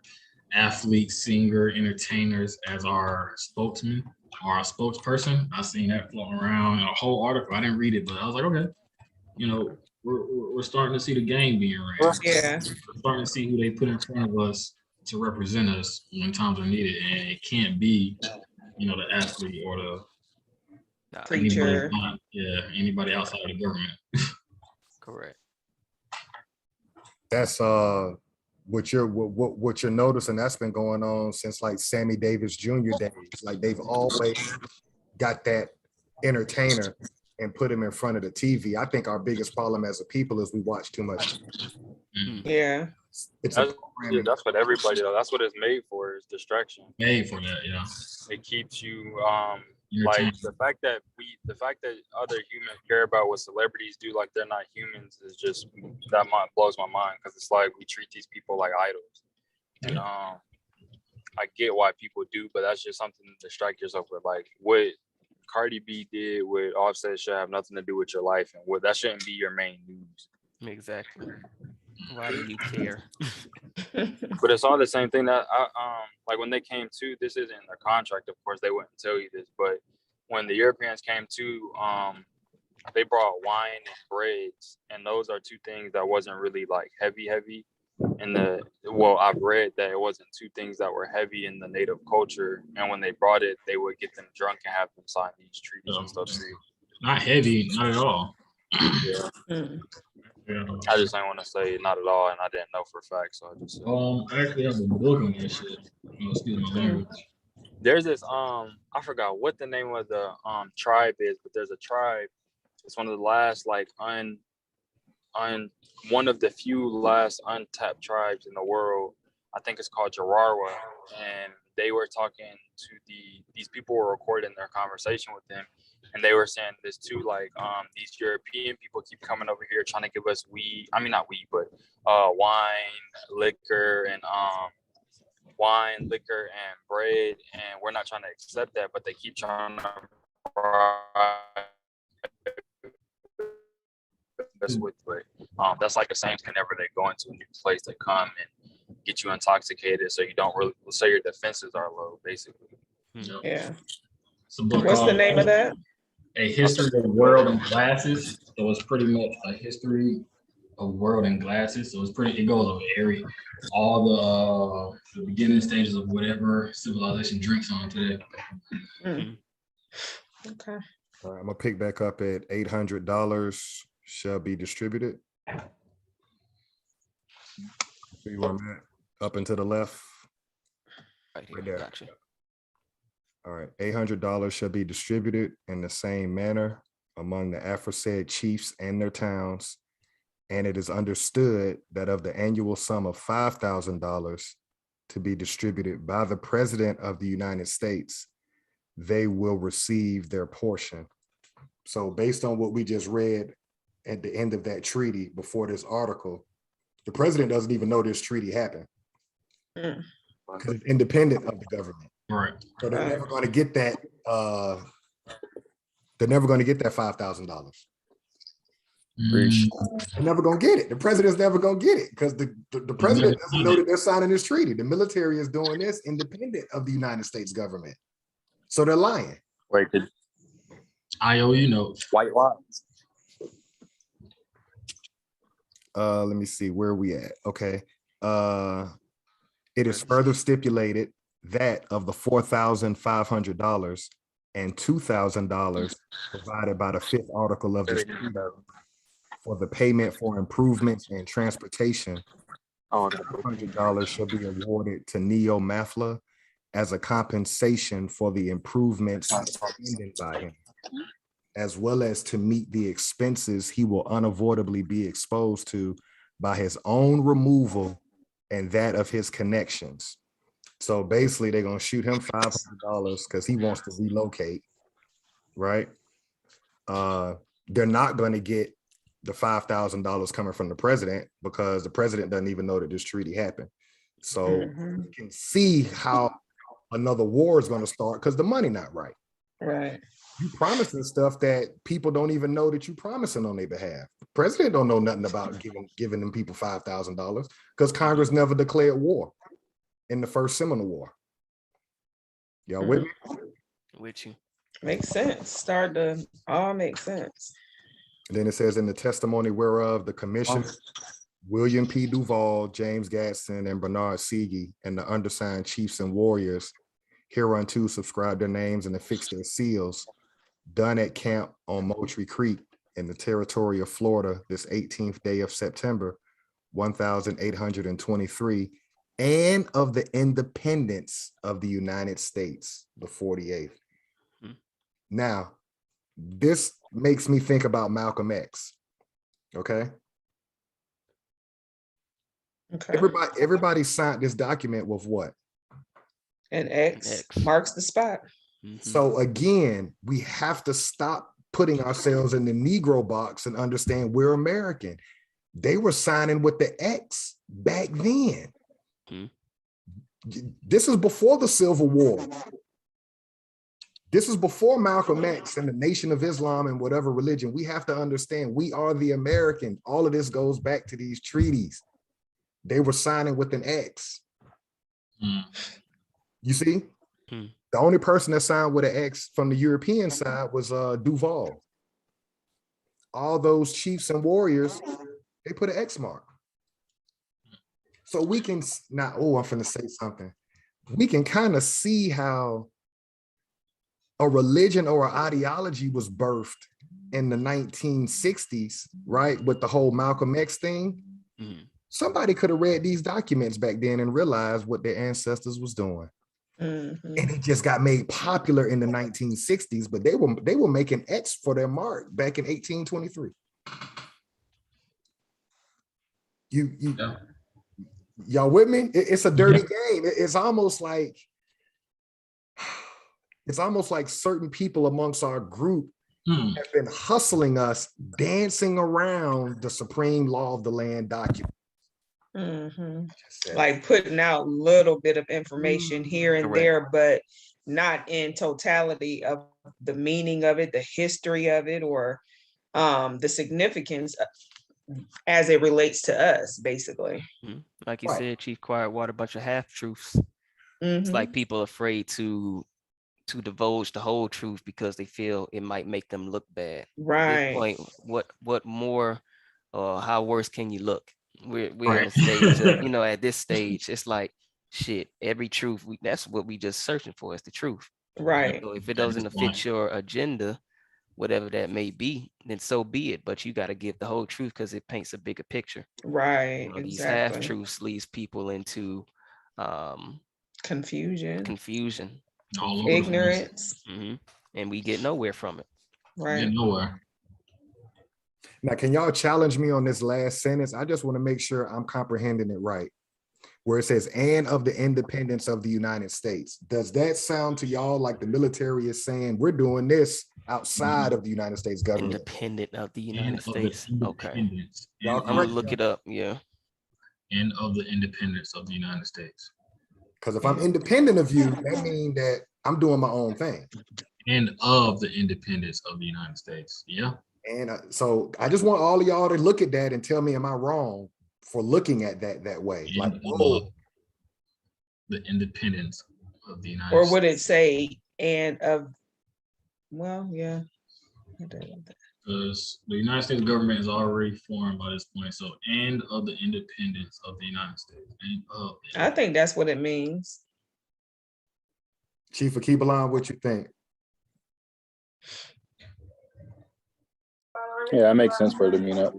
athletes, singer, entertainers as our spokesman or our spokesperson. I seen that floating around in a whole article. I didn't read it, but I was like, okay, we're starting to see the game being ran. Yeah. We're starting to see who they put in front of us to represent us when times are needed, and it can't be, the athlete or the preacher. Anybody outside of the government. Correct. That's what you're noticing. That's been going on since like Sammy Davis Jr. days. Like they've always got that entertainer and put him in front of the TV. I think our biggest problem as a people is we watch too much. Yeah. That's what everybody does. That's what it's made for, is distraction. Made for that, yeah. It keeps you like the fact that other humans care about what celebrities do like they're not humans is just that blows my mind, because it's like we treat these people like idols. And I get why people do, but that's just something to distract yourself with. Like what Cardi B did with Offset should have nothing to do with your life, and what that shouldn't be your main news. Exactly. Why do you care? But it's all the same thing that like when they came to, this isn't a contract, of course they wouldn't tell you this, but when the Europeans came to, they brought wine and breads, and those are two things that wasn't really like heavy. I've read that it wasn't two things that were heavy in the native culture, and when they brought it, they would get them drunk and have them sign these treaties and stuff too. Not heavy, not at all. Yeah. I just didn't want to say not at all, and I didn't know for a fact, so I just said. I actually have a book on that shit. Excuse my language. there's this I forgot what the name of the tribe is, but there's a tribe. It's one of the last like one of the few last untapped tribes in the world. I think it's called Jarawa, and they were talking to these people were recording their conversation with them, and they were saying this too, like these European people keep coming over here trying to give us weed. I mean not weed, but wine, liquor, and bread, and we're not trying to accept that, but they keep trying to that's like the same whenever they go into a new place, they come and get you intoxicated, so you don't really, so your defenses are low, basically. Yeah. It's a book What's the called name of that? A History of the World in Glasses. So it's pretty much a history of world in glasses. So it's pretty, it goes over all the beginning stages of whatever civilization drinks on today. Okay. All right, I'm gonna pick back up at $800 shall be distributed. See where I'm at? Up and to the left. Right here. Right there. Gotcha. All right, $800 shall be distributed in the same manner among the aforesaid chiefs and their towns. And it is understood that of the annual sum of $5,000 to be distributed by the President of the United States, they will receive their portion. So based on what we just read at the end of that treaty before this article, the president doesn't even know this treaty happened because it's independent of the government. Right. So they're never going to get that. They're never going to get that $5,000. They're never going to get it. The president's never going to get it because the president doesn't know that they're signing this treaty. The military is doing this independent of the United States government. So they're lying. Wait, IOU notes. white lies. Let me see where we at. Okay. It is further stipulated that of the $4,500 and $2,000 provided by the fifth article of this treaty for the payment for improvements and transportation, $500 shall be awarded to Neo Mafla as a compensation for the improvements intended by him, as well as to meet the expenses he will unavoidably be exposed to by his own removal and that of his connections. So basically, they're going to shoot him $500 because he wants to relocate, right? They're not going to get the $5,000 coming from the president because the president doesn't even know that this treaty happened. So you can see how another war is going to start because the money not right. Right. You promising stuff that people don't even know that you're promising on their behalf. The president don't know nothing about giving them people $5,000 because Congress never declared war in the first Seminole War. Y'all with me? With you. Makes sense. Start to all make sense. And then it says in the testimony whereof the commission, William P. Duval, James Gadsden, and Bernard Seagy, and the undersigned chiefs and warriors hereunto subscribe their names and affix their seals, done at camp on Moultrie Creek in the territory of Florida this 18th day of September, 1823, and of the independence of the United States, the 48th. Now, this makes me think about Malcolm X, okay? Okay. Everybody signed this document with what? And X X. marks the spot. So again, we have to stop putting ourselves in the Negro box and understand we're American. They were signing with the X back then. This is before the Civil War. This is before Malcolm X and the Nation of Islam and whatever religion. We have to understand we are the American. All of this goes back to these treaties. They were signing with an X. You see? The only person that signed with an X from the European side was Duval. All those chiefs and warriors, they put an X mark. So we can now, I'm finna say something. We can kind of see how a religion or an ideology was birthed in the 1960s, right? With the whole Malcolm X thing. Somebody could have read these documents back then and realized what their ancestors was doing. Mhm. And it just got made popular in the 1960s, but they were making X for their mark back in 1823. Yeah. Y'all with me? It's a dirty game. It's almost like certain people amongst our group have been hustling us, dancing around the supreme law of the land document. Mhm. Like putting out a little bit of information here and Correct. there, but not in totality of the meaning of it, the history of it, or the significance as it relates to us, basically. Like you Right. said, Chief Quietwater, a bunch of half truths. It's Mhm. like people afraid to divulge the whole truth because they feel it might make them look bad. At this Right. point, what more or how worse can you look? We're in Right. a stage of, at this stage, it's like shit, every truth, that's what we just searching for, is the truth. Right. So if it At this doesn't point. fit your agenda, whatever that may be, then so be it. But you got to give the whole truth because it paints a bigger picture. Right. These half Exactly. truths leads people into Confusion, confusion, All over the place. ignorance. and we get nowhere from it. Right. Get nowhere. Now, can y'all challenge me on this last sentence? I just want to make sure I'm comprehending it right. Where it says, and of the independence of the United States. Does that sound to y'all like the military is saying, we're doing this outside of the United States government? Independent of the And United of the States. Okay. independence. Y'all I'm gonna correct look me. it up. Yeah. And of the independence of the United States. Because if I'm independent of you, that means that I'm doing my own thing. And of the independence of the United States. Yeah. And so I just want all of y'all to look at that and tell me, am I wrong for looking at that way? And Like, of whoa, the independence of the United Or States. would it say and of, well, yeah. Because the United States government is already formed by this point. So, and of the independence of the United States. And of I think that's what it means. Chief Akibalon, what you think? Yeah, that makes sense for it to mean up.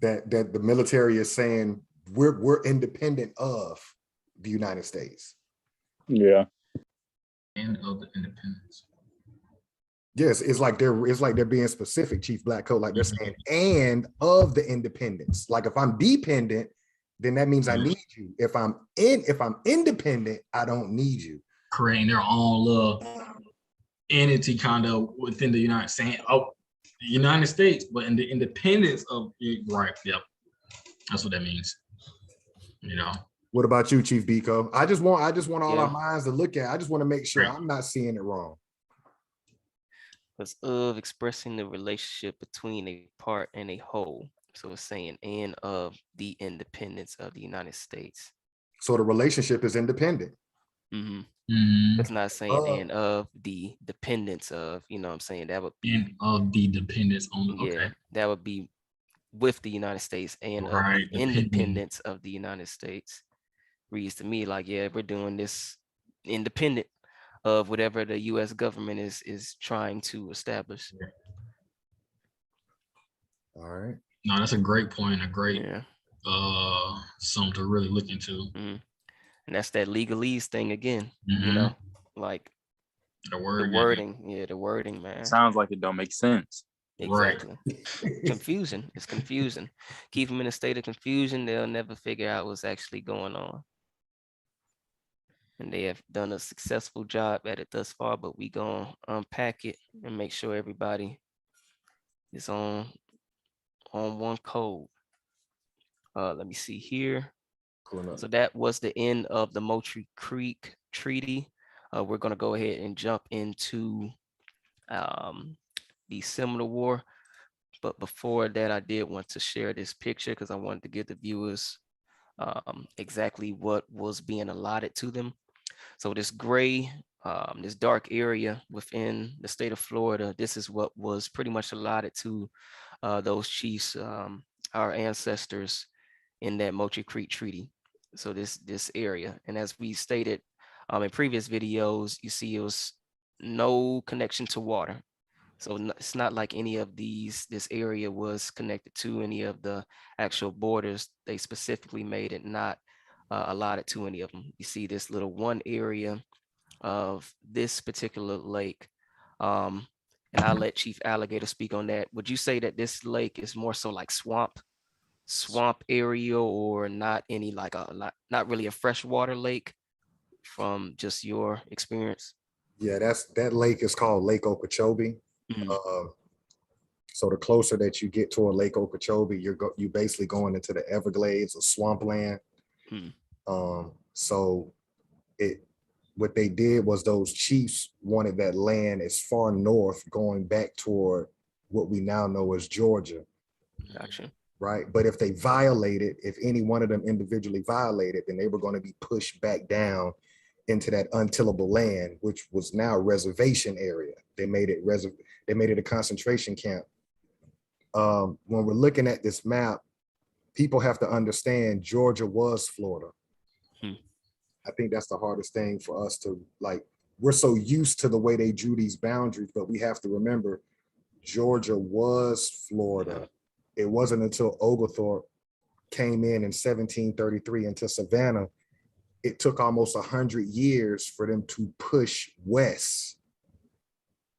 That the military is saying we're independent of the United States. Yeah. and of the independence. Yes, it's like they're being specific, Chief Black Coat, like they're saying, and of the independence. Like if I'm dependent, then that means I need you. If I'm independent, I don't need you. Creating their own little entity kind of within the United States. Oh, the United States, but in the independence of right. Yep. That's what that means. You know. What about you, Chief Biko? I just want all Yeah. our minds to look at. I just want to make sure Right. I'm not seeing it wrong. Was of expressing the relationship between a part and a whole. So it's saying and of the independence of the United States. So the relationship is independent. It's not saying and of the dependence of, what I'm saying? That would be And of the dependence on yeah, that would be with the United States and of Right, the depending. independence of the United States. Reads to me like, yeah, we're doing this independent of whatever the US government is trying to establish. All right. No, that's a great point. A great Yeah. something to really look into. And that's that legalese thing again, like The the word. wording. Yeah, the wording, man. Sounds like it don't make sense. Exactly. Confusion. It's confusing. Keep them in a state of confusion. They'll never figure out what's actually going on. And they have done a successful job at it thus far, but we gonna unpack it and make sure everybody is on one code. Let me see here. So that was the end of the Moultrie Creek Treaty. We're gonna go ahead and jump into the Seminole War. But before that, I did want to share this picture because I wanted to give the viewers exactly what was being allotted to them. So this gray, this dark area within the state of Florida, this is what was pretty much allotted to those chiefs, our ancestors in that Moultrie Creek Treaty. So this area, and as we stated in previous videos, you see it was no connection to water. So it's not like any of this area was connected to any of the actual borders. They specifically made it not allotted to any of them. You see this little one area of this particular lake. And I'll let Chief Alligator speak on that. Would you say that this lake is more so like swamp area, or not any like not really a freshwater lake from just your experience? Yeah, that lake is called Lake Okeechobee. Mm, So the closer that you get toward Lake Okeechobee, you basically going into the Everglades or swampland. mm, So what they did was those chiefs wanted that land as far north, going back toward what we now know as Georgia, gotcha. right? But if they violated, if any one of them individually violated, then they were going to be pushed back down into that untillable land, which was now a reservation area. They made it a concentration camp. When we're looking at this map, people have to understand Georgia was Florida. Hmm. I think that's the hardest thing for us to like. We're so used to the way they drew these boundaries, but we have to remember Georgia was Florida. It wasn't until Oglethorpe came in 1733 into Savannah, it took almost 100 years for them to push west,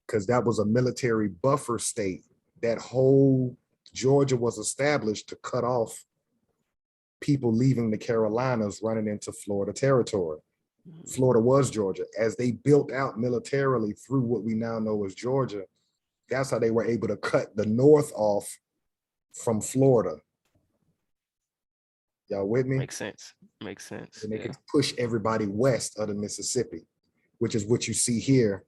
because that was a military buffer state. That whole Georgia was established to cut off people leaving the Carolinas running into Florida territory. Florida was Georgia. As they built out militarily through what we now know as Georgia, that's how they were able to cut the north off from Florida. Y'all with me? Makes sense. Makes sense. And they Yeah. could push everybody west of the Mississippi, which is what you see here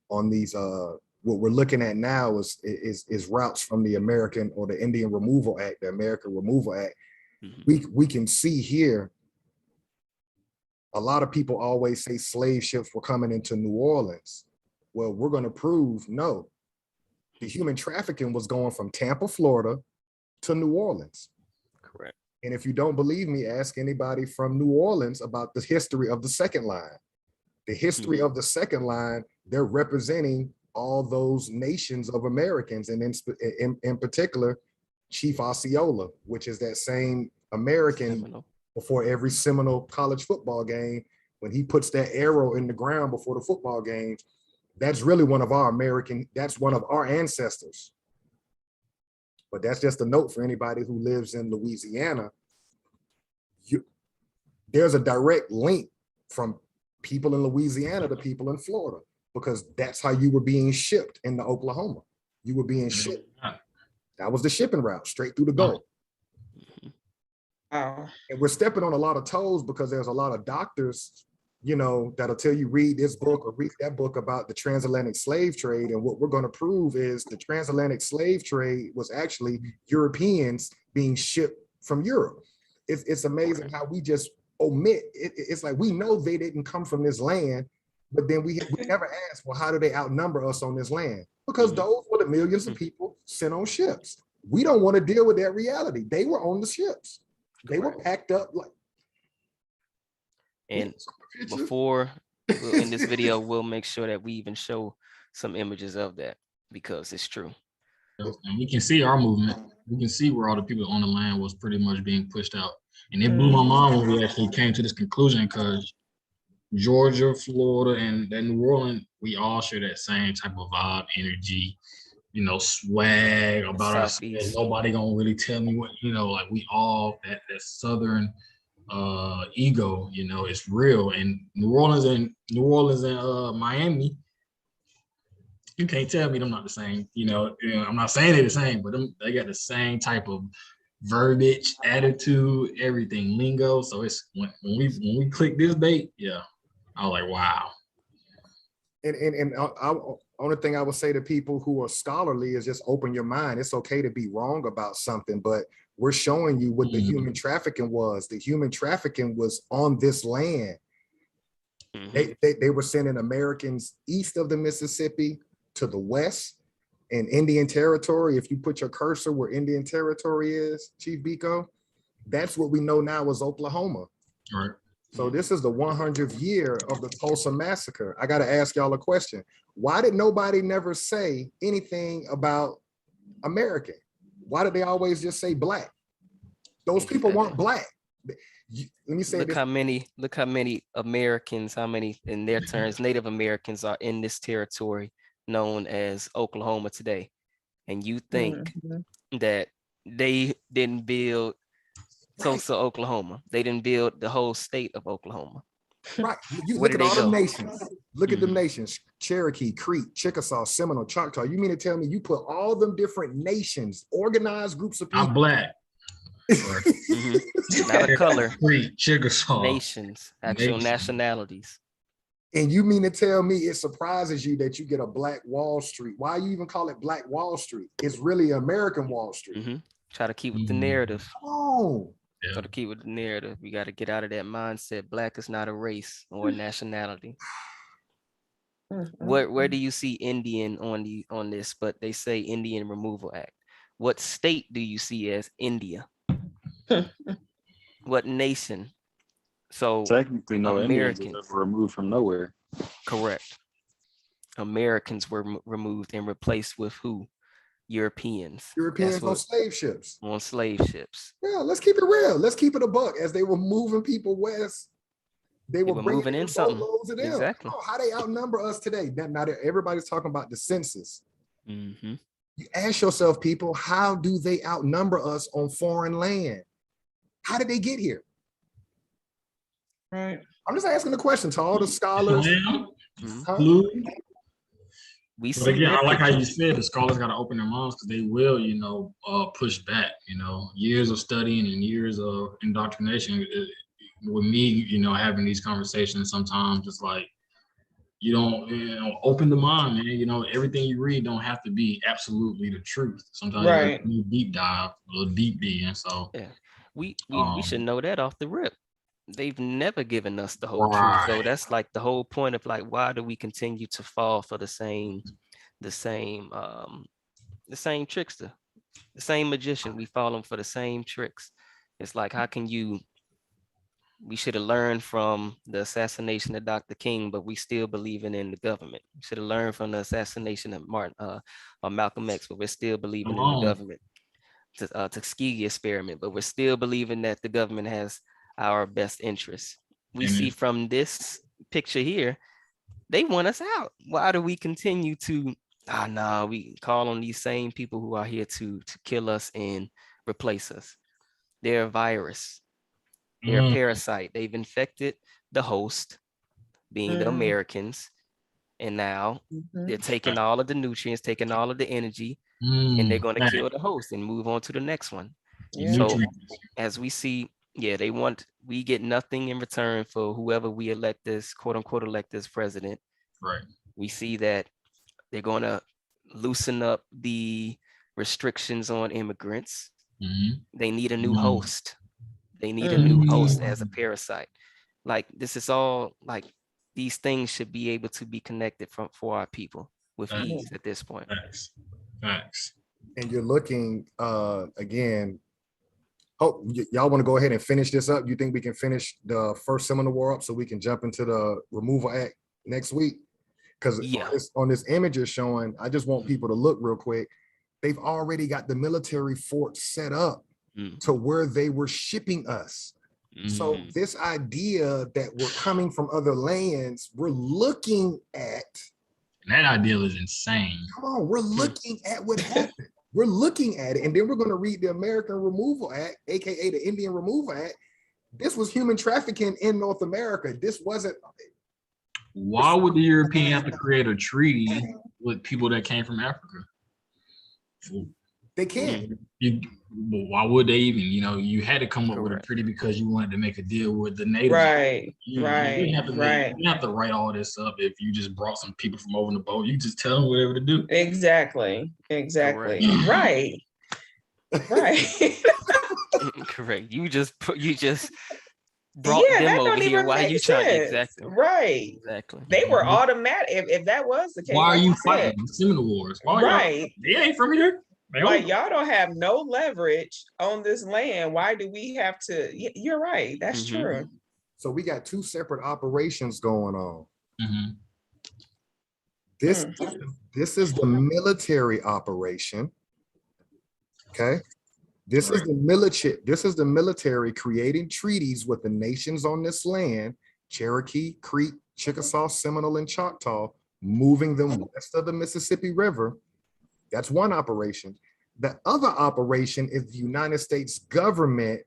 on these. What we're looking at now is routes from the American or the Indian Removal Act, the American Removal Act. Mhm. We can see here. A lot of people always say slave ships were coming into New Orleans. Well, we're going to prove no. The human trafficking was going from Tampa, Florida to New Orleans. Correct. And if you don't believe me, ask anybody from New Orleans about the history of the second line. The history of the second line, they're representing all those nations of Americans, and in particular, Chief Osceola, which is that same American Seminole. before every Seminole college football game, when he puts that arrow in the ground before the football games, that's really one of our that's one of our ancestors. But that's just a note for anybody who lives in Louisiana. There's a direct link from people in Louisiana to people in Florida, because that's how you were being shipped into Oklahoma. You were being shipped. That was the shipping route, straight through the Gulf. Wow. And we're stepping on a lot of toes because there's a lot of doctors, that'll tell you read this book or read that book about the transatlantic slave trade. And what we're going to prove is the transatlantic slave trade was actually Europeans being shipped from Europe. It's amazing how we just omit. It's like we know they didn't come from this land, but then we never ask, well, how do they outnumber us on this land? Because those were the millions of people sent on ships. We don't want to deal with that reality. They were on the ships. They were packed up like. And before in this video, we'll make sure that we even show some images of that, because it's true. And we can see our movement. We can see where all the people on the land was pretty much being pushed out. And it blew my mind when we actually came to this conclusion, because Georgia, Florida, and New Orleans, we all share that same type of vibe, energy, swag about ourselves. Nobody gonna really tell me what, like we all that Southern ego, it's real. And New Orleans and Miami, you can't tell me them not the same. I'm not saying they're the same, but they got the same type of verbiage, attitude, everything, lingo. So it's when we click this bait, yeah, I was like, wow. And only thing I would say to people who are scholarly is just open your mind. It's okay to be wrong about something, but we're showing you what the human trafficking was. The human trafficking was on this land. They were sending Americans east of the Mississippi to the west in Indian Territory. If you put your cursor where Indian Territory is, Chief Biko, that's what we know now as Oklahoma. All right. So this is the 100th year of the Tulsa Massacre. I got to ask y'all a question. Why did nobody never say anything about American? Why did they always just say black? Those people weren't black. Let me say Look this. how many Americans, how many in their turns, Native Americans are in this territory known as Oklahoma today. And you think Mhm. that they didn't build Right, Tulsa, Oklahoma. They didn't build the whole state of Oklahoma. right. You Where look did at they all them go? nations. Look at them Mhm. nations: Cherokee, Creek, Chickasaw, Seminole, Choctaw. You mean to tell me you put all them different nations, organized groups of I'm people? black. Or Mhm. Not a color, Creek, Chickasaw. nations, actual Nation. nationalities. And you mean to tell me it surprises you that you get a Black Wall Street? Why you even call it Black Wall Street? It's really American Wall Street. Mhm. Try to keep with the Mhm. narrative. Come on. Yeah. Try to keep with the narrative. We got to get out of that mindset. Black is not a race or a nationality. Where do you see Indian on this? But they say Indian Removal Act. What state do you see as India? What nation? So Technically, no Indians was Americans, ever removed from nowhere. correct. Americans were removed and replaced with who? Europeans. That's Europeans on what slave ships. on slave ships. Yeah, let's keep it real. Let's keep it a buck. As they were moving people west, they They were were bringing moving in in something. boatloads of them. Exactly. Oh, how they outnumber us today. Now that everybody's talking about the census. Mm-hmm. You ask yourself, people, how do they outnumber us on foreign land? How did they get here? Right. I'm just asking the question to all the scholars. Well, Mm-hmm. Huh? flu. We But see again, I like how you replicas. said the scholars got to open their minds because they will, push back. Years of studying and years of indoctrination. With me, having these conversations, sometimes it's like you don't, open the mind, man. Everything you read don't have to be absolutely the truth. Sometimes you Right. got to deep dive, a little deep D, and so. Yeah. We should know that off the rip. They've never given us the whole truth. So Right. that's like the whole point of like why do we continue to fall for the same the same trickster, the same magician. We fall them for the same tricks. It's like how can you we should have learned from the assassination of Dr. King, but we still believing in the government. We should have learned from the assassination of or Malcolm X, but we're still believing Come in the on. government. Tuskegee experiment, but we're still believing that the government has our best interests. We see And from this picture here, they want us out. Why do we continue to? No, we call on these same people who are here to kill us and replace us. They're a virus. They're a parasite. They've infected the host, being the Mm. Americans, and now Mhm. they're taking all of the nutrients, taking all of the energy, and they're going to kill the host and move on to the next one. Yeah. So as we see, yeah, we get nothing in return for whoever we elect as quote unquote elect as president. Right. We see that they're going to loosen up the restrictions on immigrants. Mhm. They need a new Mm. host. They need a new host as a Mm. parasite. Like this is all like these things should be able to be connected for our people with Facts. ease at this point. Facts. Facts. And you're looking again. Oh, y'all want to go ahead and finish this up? You think we can finish the first Seminole War up so we can jump into the Removal Act next week? Because Yeah. on this image is showing, I just want people to look real quick. They've already got the military fort set up to where they were shipping us. So this idea that we're coming from other lands, we're looking at. And that ideal is insane. Come on, we're looking at what happened. We're looking at it, and then we're going to read the American Removal Act, aka the Indian Removal Act. This was human trafficking in North America. This wasn't. Why would the European have to create a treaty with people that came from Africa? They can't. Why would they even? You had to come up with a Correct. treaty because you wanted to make a deal with the natives. Right. You Right. didn't have to Right. you didn't have to write all this up if you just brought some people from over the boat. You just tell them whatever to do. Exactly. Exactly. Correct. Right. Right. Correct. You just brought Yeah, them that over don't here. even Why make you trying sense. exactly? Right. Exactly. They were automatic. If that was the case, Why are like you said, fighting the Seminole Wars? Why are right. They ain't from here. They Like over. y'all don't have no leverage on this land. Why do we have to? You're right. That's Mhm. true. So we got two separate operations going on. Mhm. This is the military operation. Okay. This is the military. This is the military creating treaties with the nations on this land: Cherokee, Creek, Chickasaw, Seminole, and Choctaw, moving them west of the Mississippi River. That's one operation. The other operation is the United States government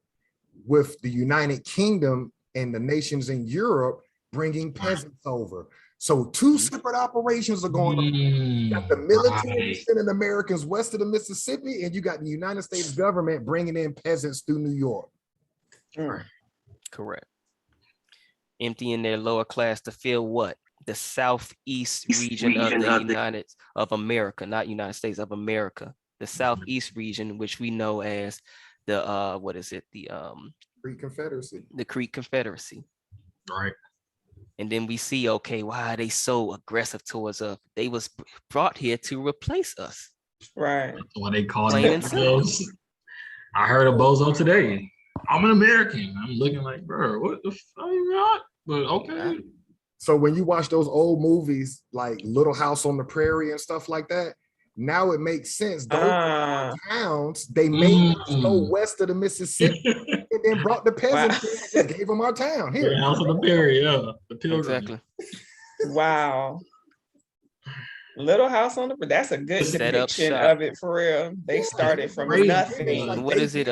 with the United Kingdom and the nations in Europe bringing peasants over. So two separate operations are going on. You got the military sending Americans west of the Mississippi, and you got the United States government bringing in peasants through New York. Correct. Emptying their lower class to fill what? The southeast region of the of America, not United States, of America. The southeast region, which we know as the what is it? The Creek Confederacy. The Creek Confederacy. Right. And then we see, okay, why are they so aggressive towards us? They was brought here to replace us. Right. That's what they call Plain it. and simple. I heard a bozo today. I'm an American. I'm looking like, bro, what the fuck you got? But okay. So when you watch those old movies like Little House on the Prairie and stuff like that, now it makes sense. Those towns, they made us go west of the Mississippi and then brought the peasants and just gave them our town here. Little House on the Prairie, yeah. The Pilgrim. Exactly. Wow. Little House on the, that's a good Set up depiction shop. of it for real. They started from Crazy. nothing. Like What is it?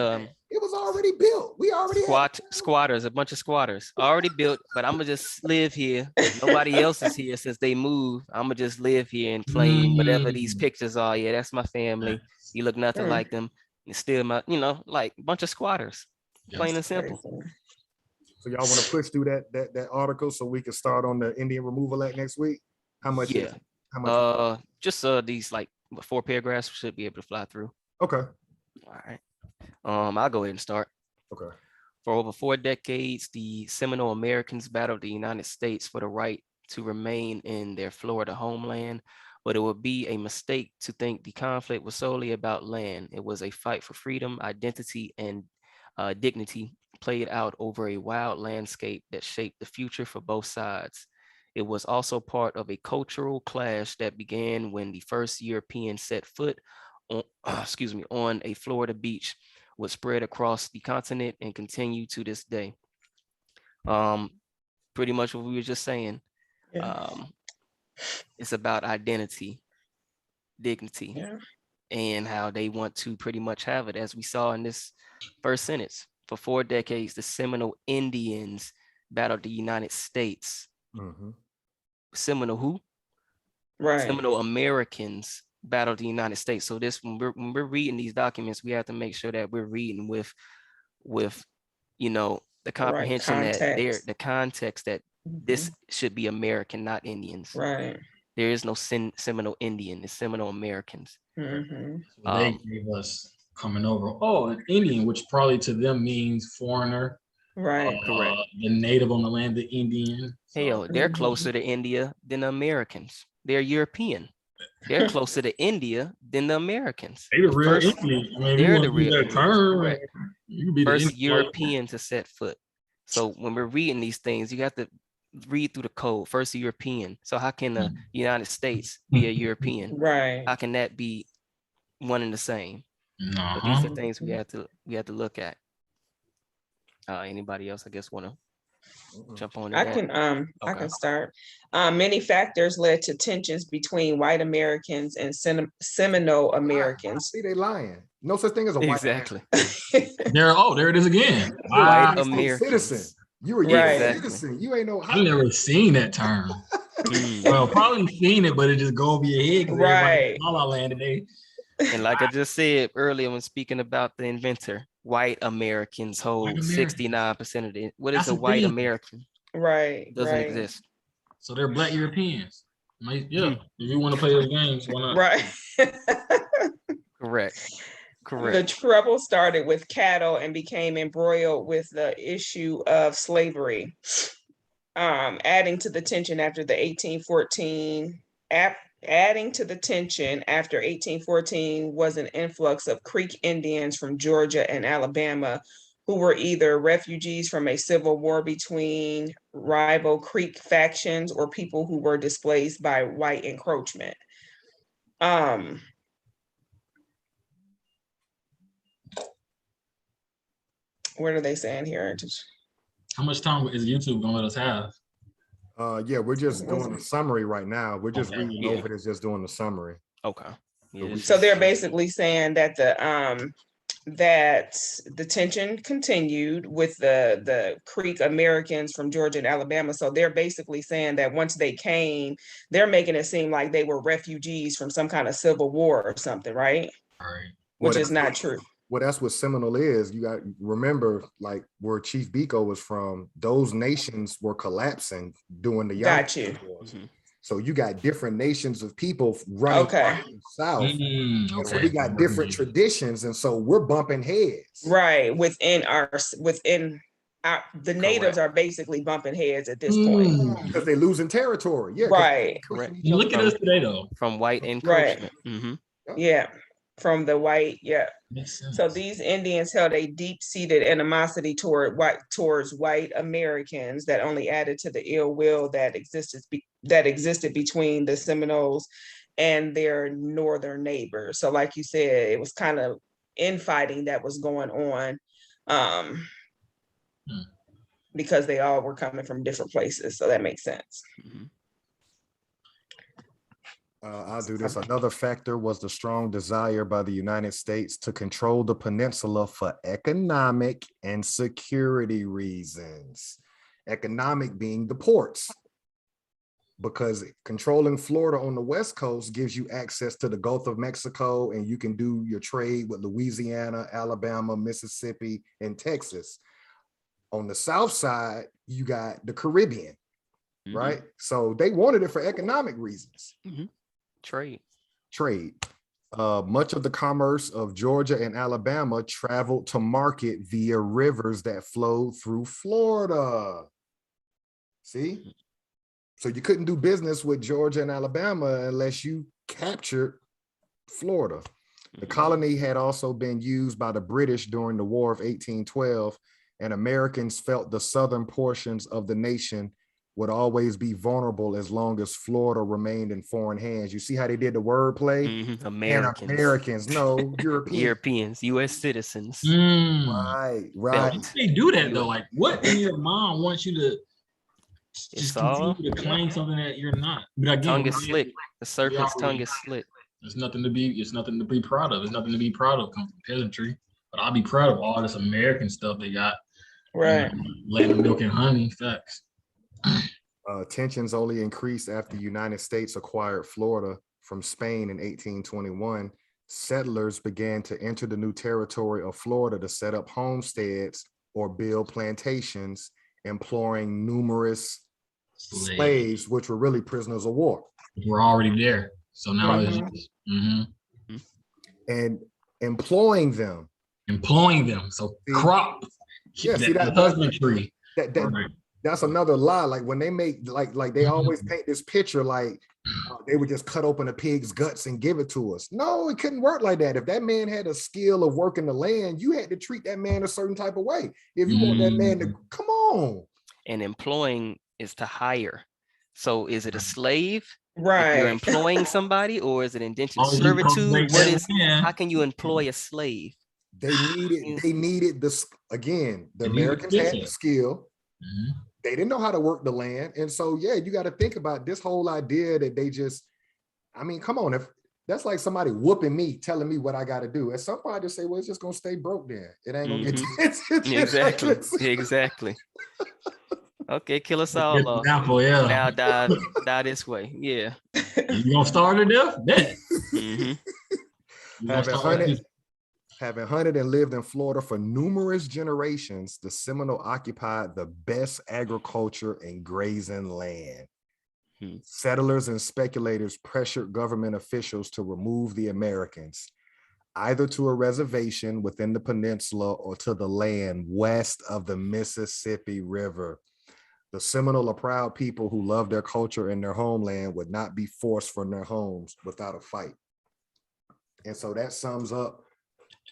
It was already built. We already had Squatters, a bunch of squatters already built, but I'm gonna just live here. Nobody else is here since they moved. I'm gonna just live here and claim whatever these pictures are. Yeah, that's my family. You look nothing like them. You still my, like a bunch of squatters. Plain and simple. So y'all want to push through that article so we can start on the Indian Removal Act next week? How much? Yeah. How much? Just these like 4 paragraphs should be able to fly through. Okay. All right. I'll go ahead and start. Okay. For over 4 decades, the Seminole Americans battled the United States for the right to remain in their Florida homeland, but it would be a mistake to think the conflict was solely about land. It was a fight for freedom, identity, and dignity played out over a wild landscape that shaped the future for both sides. It was also part of a cultural clash that began when the first European set foot on, on a Florida beach, was spread across the continent and continue to this day. Pretty much what we were just saying. It's about identity, dignity, and how they want to pretty much have it, as we saw in this first sentence. For 4 decades, the Seminole Indians battled the United States. Seminole who? Right. Seminole Americans battled the United States. So this, when we're reading these documents, we have to make sure that we're reading with the comprehension that the context that this should be American, not Indians. Right. There is no Seminole Indian, it's Seminole Americans. They gave us coming over. Oh, an Indian, which probably to them means foreigner. Right. Correct. The native on the land, the Indian. Hell, they're closer to India than the Americans. They're European. They're closer to India than the Americans. They're the real Indian. I mean, they're the real Indians. Correct. First European to set foot. So when we're reading these things, you have to read through the code. First European. So how can the United States be a European? Right. How can that be one and the same? But these are things we have to look at. Anybody else, I guess, want to jump on I can start. Many factors led to tensions between white Americans and Seminole Americans. See, they lying. No such thing as a white exactly. There it is again. White American citizen. You were right. citizen. You ain't know how. I've never seen that term. Well, probably seen it, but it just go over your head. Right. All our land today. And like I just said earlier when speaking about the inventor, white Americans hold 69% of it. What is a white American? Right. It doesn't exist. So they're black Europeans. Yeah. If you want to play those games, why not? Right. Correct. The trouble started with cattle and became embroiled with the issue of slavery, adding to the tension after 1814 was an influx of Creek Indians from Georgia and Alabama, who were either refugees from a civil war between rival Creek factions or people who were displaced by white encroachment. What are they saying here? How much time is YouTube gonna let us have? Yeah, we're just doing the summary right now. We're just Okay. reading over this, just doing the summary. Okay. Yeah, this So is- they're basically saying that the tension continued with the Creek Americans from Georgia and Alabama. So they're basically saying that once they came, they're making it seem like they were refugees from some kind of civil war or something, right? All right. Which Well, is not true. Well, that's what Seminole is. You got remember, like where Chief Biko was from, those nations were collapsing during the Got you. Yankee Wars. Mhm. So you got different nations of people running Okay. south. And so Okay. we got different traditions, and so we're bumping heads. Right. Within the natives Correct. are basically bumping heads at this point. Because they're losing territory. Yeah. 'cause Right. they're pushing Correct. each You other look at out. us today, though. From white Right. encroachment. Mm-hmm. Yeah. From the white, yeah. Makes sense. So these Indians held a deep-seated animosity towards white Americans that only added to the ill will that existed between the Seminoles and their northern neighbors. So, like you said, it was kind of infighting that was going on, because they all were coming from different places. So that makes sense. Mm-hmm. I'll do this. Another factor was the strong desire by the United States to control the peninsula for economic and security reasons. Economic being the ports, because controlling Florida on the West Coast gives you access to the Gulf of Mexico, and you can do your trade with Louisiana, Alabama, Mississippi, and Texas. On the South side, you got the Caribbean, right? So they wanted it for economic reasons. Mm-hmm. Trade. Much of the commerce of Georgia and Alabama traveled to market via rivers that flowed through Florida. See? So you couldn't do business with Georgia and Alabama unless you captured Florida. The colony had also been used by the British during the War of 1812, and Americans felt the southern portions of the nation would always be vulnerable as long as Florida remained in foreign hands. You see how they did the wordplay? Mm-hmm. And Americans, no, Europeans, U.S. citizens. Right. They do that though. Like, what in your mind wants you to just continue to claim something that you're not? But again, tongue is slit. The serpent's tongue is slit. It's nothing to be proud of. It's nothing to be proud of coming from peasantry. But I'll be proud of all this American stuff they got. Right. Land of milk and honey. Facts. Tensions only increased after the United States acquired Florida from Spain in 1821. Settlers began to enter the new territory of Florida to set up homesteads or build plantations, employing numerous slaves, which were really prisoners of war. We're already there. So now it's and employing them. So crop. Yeah, see that husbandry. That's another lie. Like when they make like they always paint this picture like they would just cut open a pig's guts and give it to us. No, it couldn't work like that. If that man had a skill of working the land, you had to treat that man a certain type of way. If you want that man to come on. And employing is to hire. So is it a slave? Right. If you're employing somebody, or is it indentured servitude? How can you employ a slave? They needed this again. The Americans had the skill. They didn't know how to work the land. And so, yeah, you got to think about this whole idea that they just, I mean, come on, if that's like somebody whooping me, telling me what I got to do. At some point, I just say, well, it's just going to stay broke there. It ain't going to get Exactly. Okay, kill us all off. Example, yeah. Now die this way. Yeah. You gonna starve to death? Bet. Having hunted and lived in Florida for numerous generations, the Seminole occupied the best agriculture and grazing land. Settlers and speculators pressured government officials to remove the Americans, either to a reservation within the peninsula or to the land west of the Mississippi River. The Seminole, a proud people who love their culture and their homeland, would not be forced from their homes without a fight. And so that sums up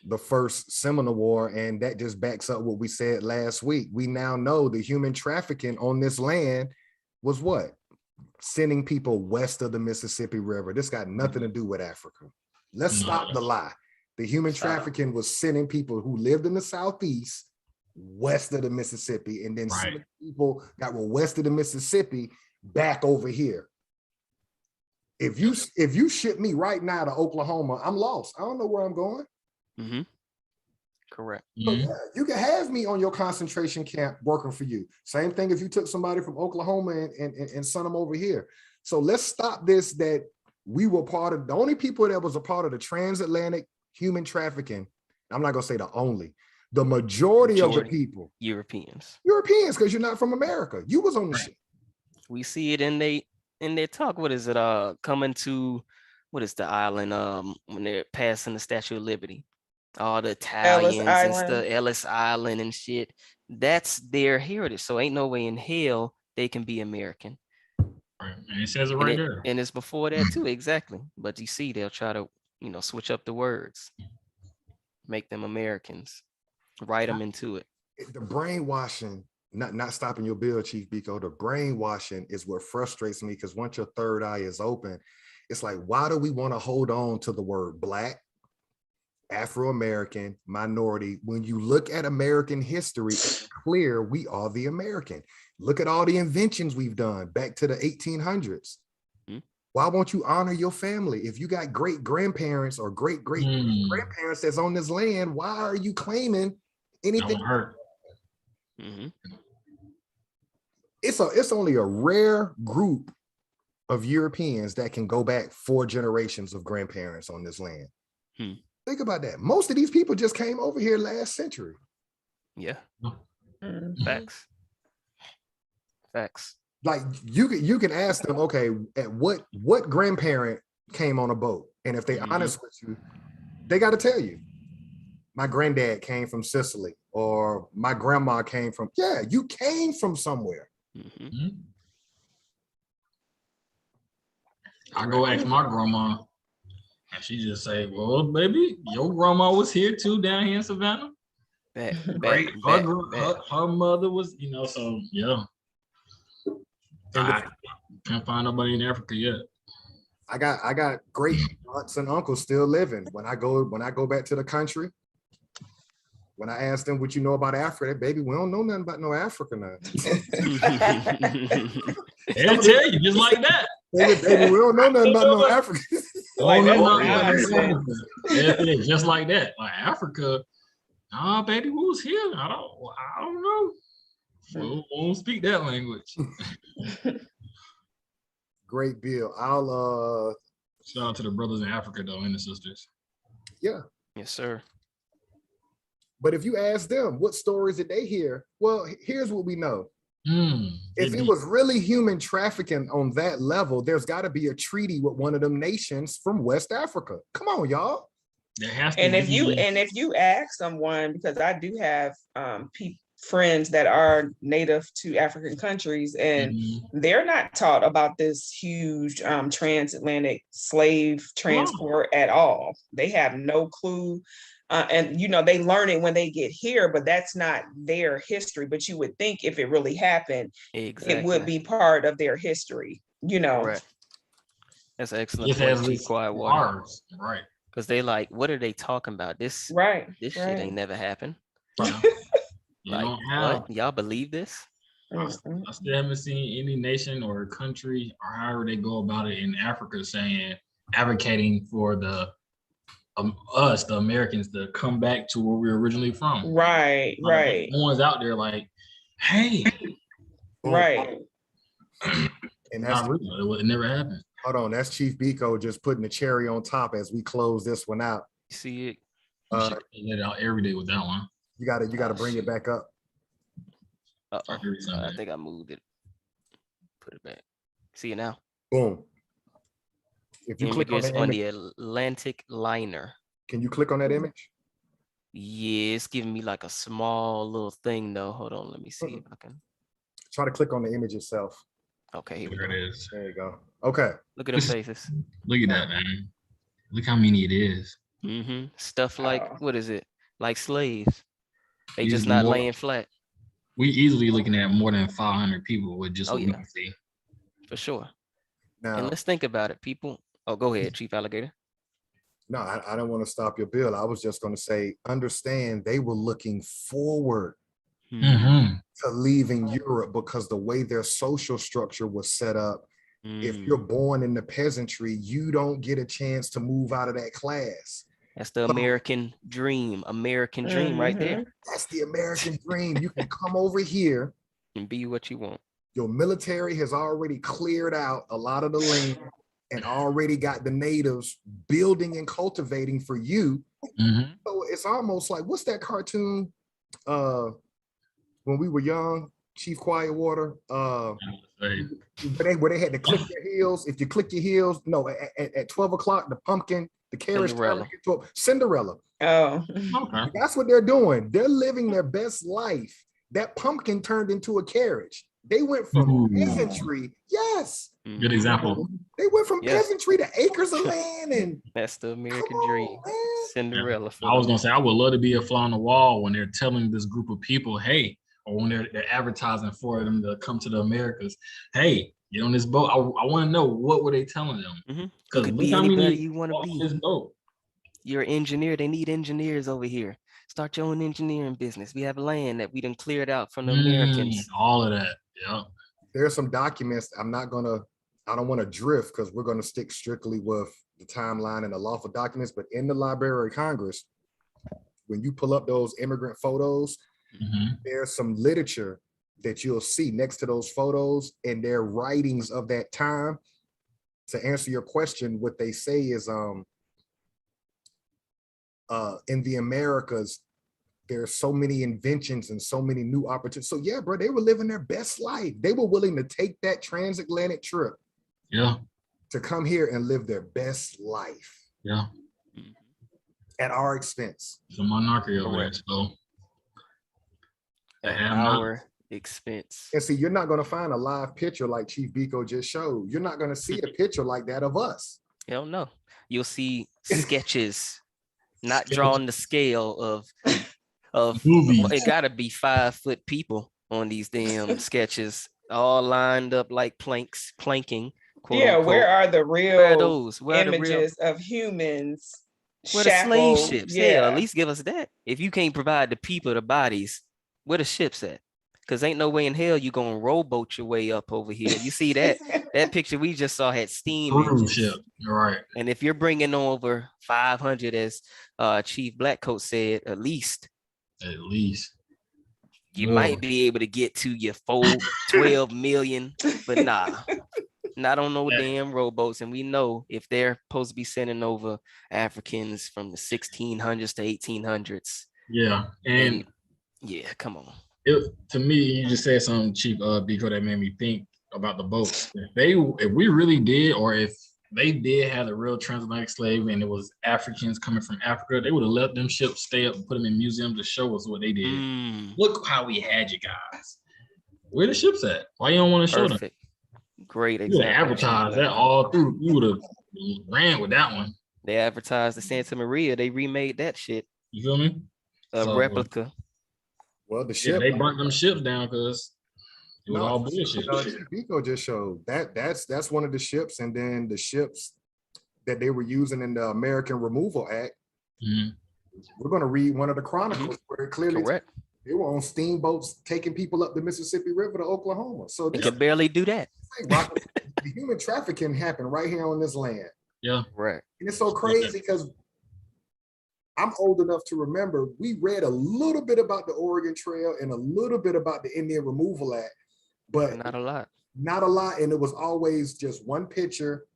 the first Seminole War, and that just backs up what we said last week. We now know the human trafficking on this land was what? Sending people west of the Mississippi River. This got nothing to do with Africa. Let's stop the lie. The human trafficking was sending people who lived in the Southeast west of the Mississippi, and then some Right. of the people that were west of the Mississippi back over here. If you ship me right now to Oklahoma, I'm lost. I don't know where I'm going. Mm-hmm. Correct. So Mhm. yeah, you can have me on your concentration camp working for you. Same thing if you took somebody from Oklahoma and sent them over here. So let's stop this, that we were part of, the only people that was a part of the transatlantic human trafficking. I'm not gonna say the only, the majority of the people, Europeans. Europeans, because you're not from America. You was on the ship. We see it in their talk. What is it? Coming to, what is the island? When they're passing the Statue of Liberty, all the Ellis Italians and stuff, Island. Ellis Island and shit. That's their heritage. So ain't no way in hell they can be American. Right. And it says it And right there. and it's before that too, exactly. But you see, they'll try to, switch up the words, make them Americans, write them into it. The brainwashing, not stopping your bill, Chief Biko, the brainwashing is what frustrates me, because once your third eye is open, it's like, why do we want to hold on to the word Black, Afro-American, minority? When you look at American history, it's clear we are the American. Look at all the inventions we've done back to the 1800s. Mhm. Why won't you honor your family? If you got great grandparents or great grandparents that's on this land, why are you claiming anything? Don't hurt. Mhm. It's only a rare group of Europeans that can go back 4 generations of grandparents on this land. Hmm. Think about that. Most of these people just came over here last century. Yeah, Mm. facts. Facts. Like you can ask them, okay, at what grandparent came on a boat? And if they Mhm. honest with you, they got to tell you, my granddad came from Sicily, or my grandma came from, yeah, you came from somewhere. Mhm. Mhm. I go ask my grandma, and she just say, "Well, baby, your grandma was here too down here in Savannah. Back, Great, back, her mother was, so yeah." And I can't find nobody in Africa yet. I got great aunts and uncles still living. When I go back to the country, when I ask them what you know about Africa, baby, we don't know nothing about no Africa now. They'll tell you just like that. Baby, we don't know nothing about no Africa. Like, Don't know that's nothing the about opposite. Africa. Yeah, just like that. Like Africa, nah, baby, who's here? I don't know. We won't speak that language. Great Bill. I'll Shout out to the brothers in Africa though, and the sisters. yeah. Yes, sir. But if you ask them what stories did they hear, well, here's what we know. If it was really human trafficking on that level, there's got to be a treaty with one of them nations from West Africa. Come on, y'all. There has to And if be. you ask someone, because I do have friends that are native to African countries, and Mhm. they're not taught about this huge transatlantic slave transport at all. They have no clue. And they learn it when they get here, but that's not their history. But you would think if it really happened, it would Exactly. be part of their history, Correct. That's an excellent Just point, as Chief it's Quietwater. ours, right? Because they like, what are they talking about? This right? shit right. ain't never happened. Yeah. You Like, don't have. what? Y'all believe this? I still haven't seen any nation or country or however they go about it in Africa advocating for us, the Americans, to come back to where we were originally from. Right. No one's out there like, hey. Right. And that's Not really. It never happened. hold on. That's Chief Biko just putting the cherry on top as we close this one out. You see it? You should let it out every day with that one. You gotta bring it back up. Uh-oh. I think I moved it. Put it back. See it now? Boom. If you click on Images the on image, the Atlantic liner. can you click on that image? Yeah, it's giving me like a small little thing though. Hold on, let me see if I can. Try to click on the image itself. Okay, here we There go. it is. There you go. Okay. Look at them faces. Look at that, man. Look how many it is. Stuff like, Wow. what is it? Like slaves. They These just are not more- laying flat. We easily looking at more than 500 people with just Oh, what we yeah. can see. For sure. Now, And let's think about it, people. Oh, go ahead, Chief Alligator. no, I don't want to stop your bill. I was just going to say, understand they were looking forward Mhm. to leaving Europe because the way their social structure was set up, if you're born in the peasantry, you don't get a chance to move out of that class. That's the American dream. American dream right there. That's the American dream. You can come over here And be what you want. your military has already cleared out a lot of the land and already got the natives building and cultivating for you. Mhm. So it's almost like, what's that cartoon when we were young, Chief Quietwater? Where they had to click their heels. If you click your heels, no, at 12 o'clock, the pumpkin, the carriage Cinderella. Oh, Okay. That's what they're doing. They're living their best life. That pumpkin turned into a carriage. They went from Ooh. peasantry. Yes. Good example. They went from Yeah. peasantry to acres of land. And That's the American come dream. on, man. Cinderella. I was gonna say I would love to be a fly on the wall when they're telling this group of people, hey, or when they're advertising for them to come to the Americas, hey, get on this boat. I want to know what were they telling them? You Because could look be how anybody many you want to on be. this boat. You're an engineer. They need engineers over here. Start your own engineering business. We have land that we done cleared out from the Americans. All of that. Yeah. There's some documents. I don't want to drift because we're going to stick strictly with the timeline and the lawful documents. But in the Library of Congress, when you pull up those immigrant photos, there's some literature that you'll see next to those photos and their writings of that time. To answer your question, what they say is in the Americas, there's so many inventions and so many new opportunities. So yeah, bro, they were living their best life. They were willing to take that transatlantic trip to come here and live their best life. Yeah. At our expense. It's a monarchy over there, so at our expense. And see, you're not going to find a live picture like Chief Biko just showed. You're not going to see a picture like that of us. Hell no. You'll see sketches, not drawn the scale of movies. It gotta be 5-foot people on these damn sketches, all lined up like planking. Yeah, unquote. where are the real Where are those? Where are the real? images of humans Where the slave shackled? ships? Yeah. Hell, at least give us that. If you can't provide the people the bodies, where the ships at? Because ain't no way in hell you gonna rowboat your way up over here. You see that that picture we just saw had steam Cruise engines. ship. You're right. And if you're bringing over 500, as Chief Blackcoat said, at least you might be able to get to your 12 million, but nah, not on no damn rowboats. And we know if they're supposed to be sending over Africans from the 1600s to 1800s. Yeah, and yeah, come on. To me, you just said something, Chief Biko, that made me think about the boats. If we really did, or if they did have a real transatlantic slave and it was Africans coming from Africa, they would have let them ships stay up and put them in museums to show us what they did. Look how we had you guys. Where the ships at? Why you don't want to show them? Great example. You advertise that all through. You would have ran with that one. They advertised the Santa Maria. They remade that shit. You feel me? A replica. Well, the ship, they burnt them ships down because it was all bullshit. Biko just showed that's one of the ships, and then the ships that they were using in the American Removal Act. We're going to read one of the chronicles where it clearly they were on steamboats taking people up the Mississippi River to Oklahoma. So they could barely do that. The human trafficking happened right here on this land. Yeah, right. And it's so crazy because I'm old enough to remember we read a little bit about the Oregon Trail and a little bit about the Indian Removal Act, but not a lot. Not a lot, and it was always just one picture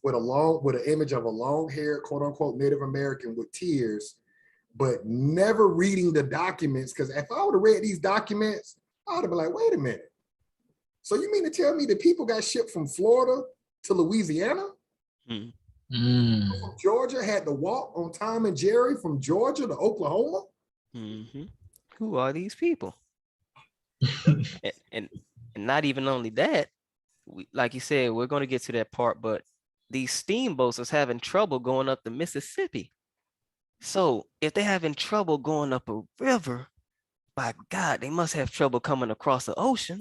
with an image of a long-haired, quote unquote, Native American with tears, but never reading the documents. Because if I would have read these documents, I would have been like, wait a minute. So you mean to tell me that people got shipped from Florida to Louisiana? From Georgia, had to walk on Tom and Jerry from Georgia to Oklahoma? Who are these people? and not even only that, like you said, we're going to get to that part, but these steamboats was having trouble going up the Mississippi. So if they're having trouble going up a river, by God, they must have trouble coming across the ocean.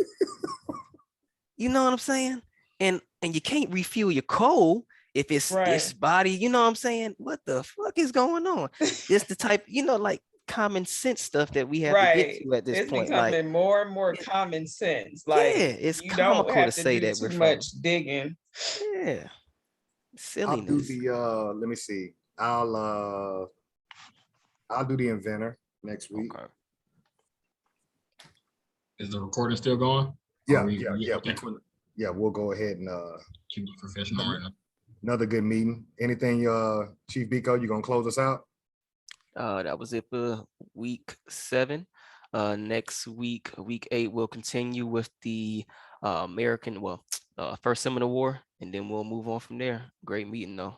You know what I'm saying? And you can't refuel your coal if it's this body, you know what I'm saying? What the fuck is going on? It's the type, like common sense stuff that we have to get Right. to at this It's point. Like, becoming more and more yeah, common sense. yeah, Like it's you don't comical to have to say do that we're too from. much digging. Yeah, I'll do silliness. the let me see. I'll do the inventor next week. Okay. Is the recording still going? Yeah, Or yeah. okay. Yeah, we'll go ahead and Keep it professional right now. another good meeting. Anything, Chief Biko, you gonna close us out? That was it for week 7. Next week, week 8, we'll continue with the American, First Seminole War, and then we'll move on from there. Great meeting though.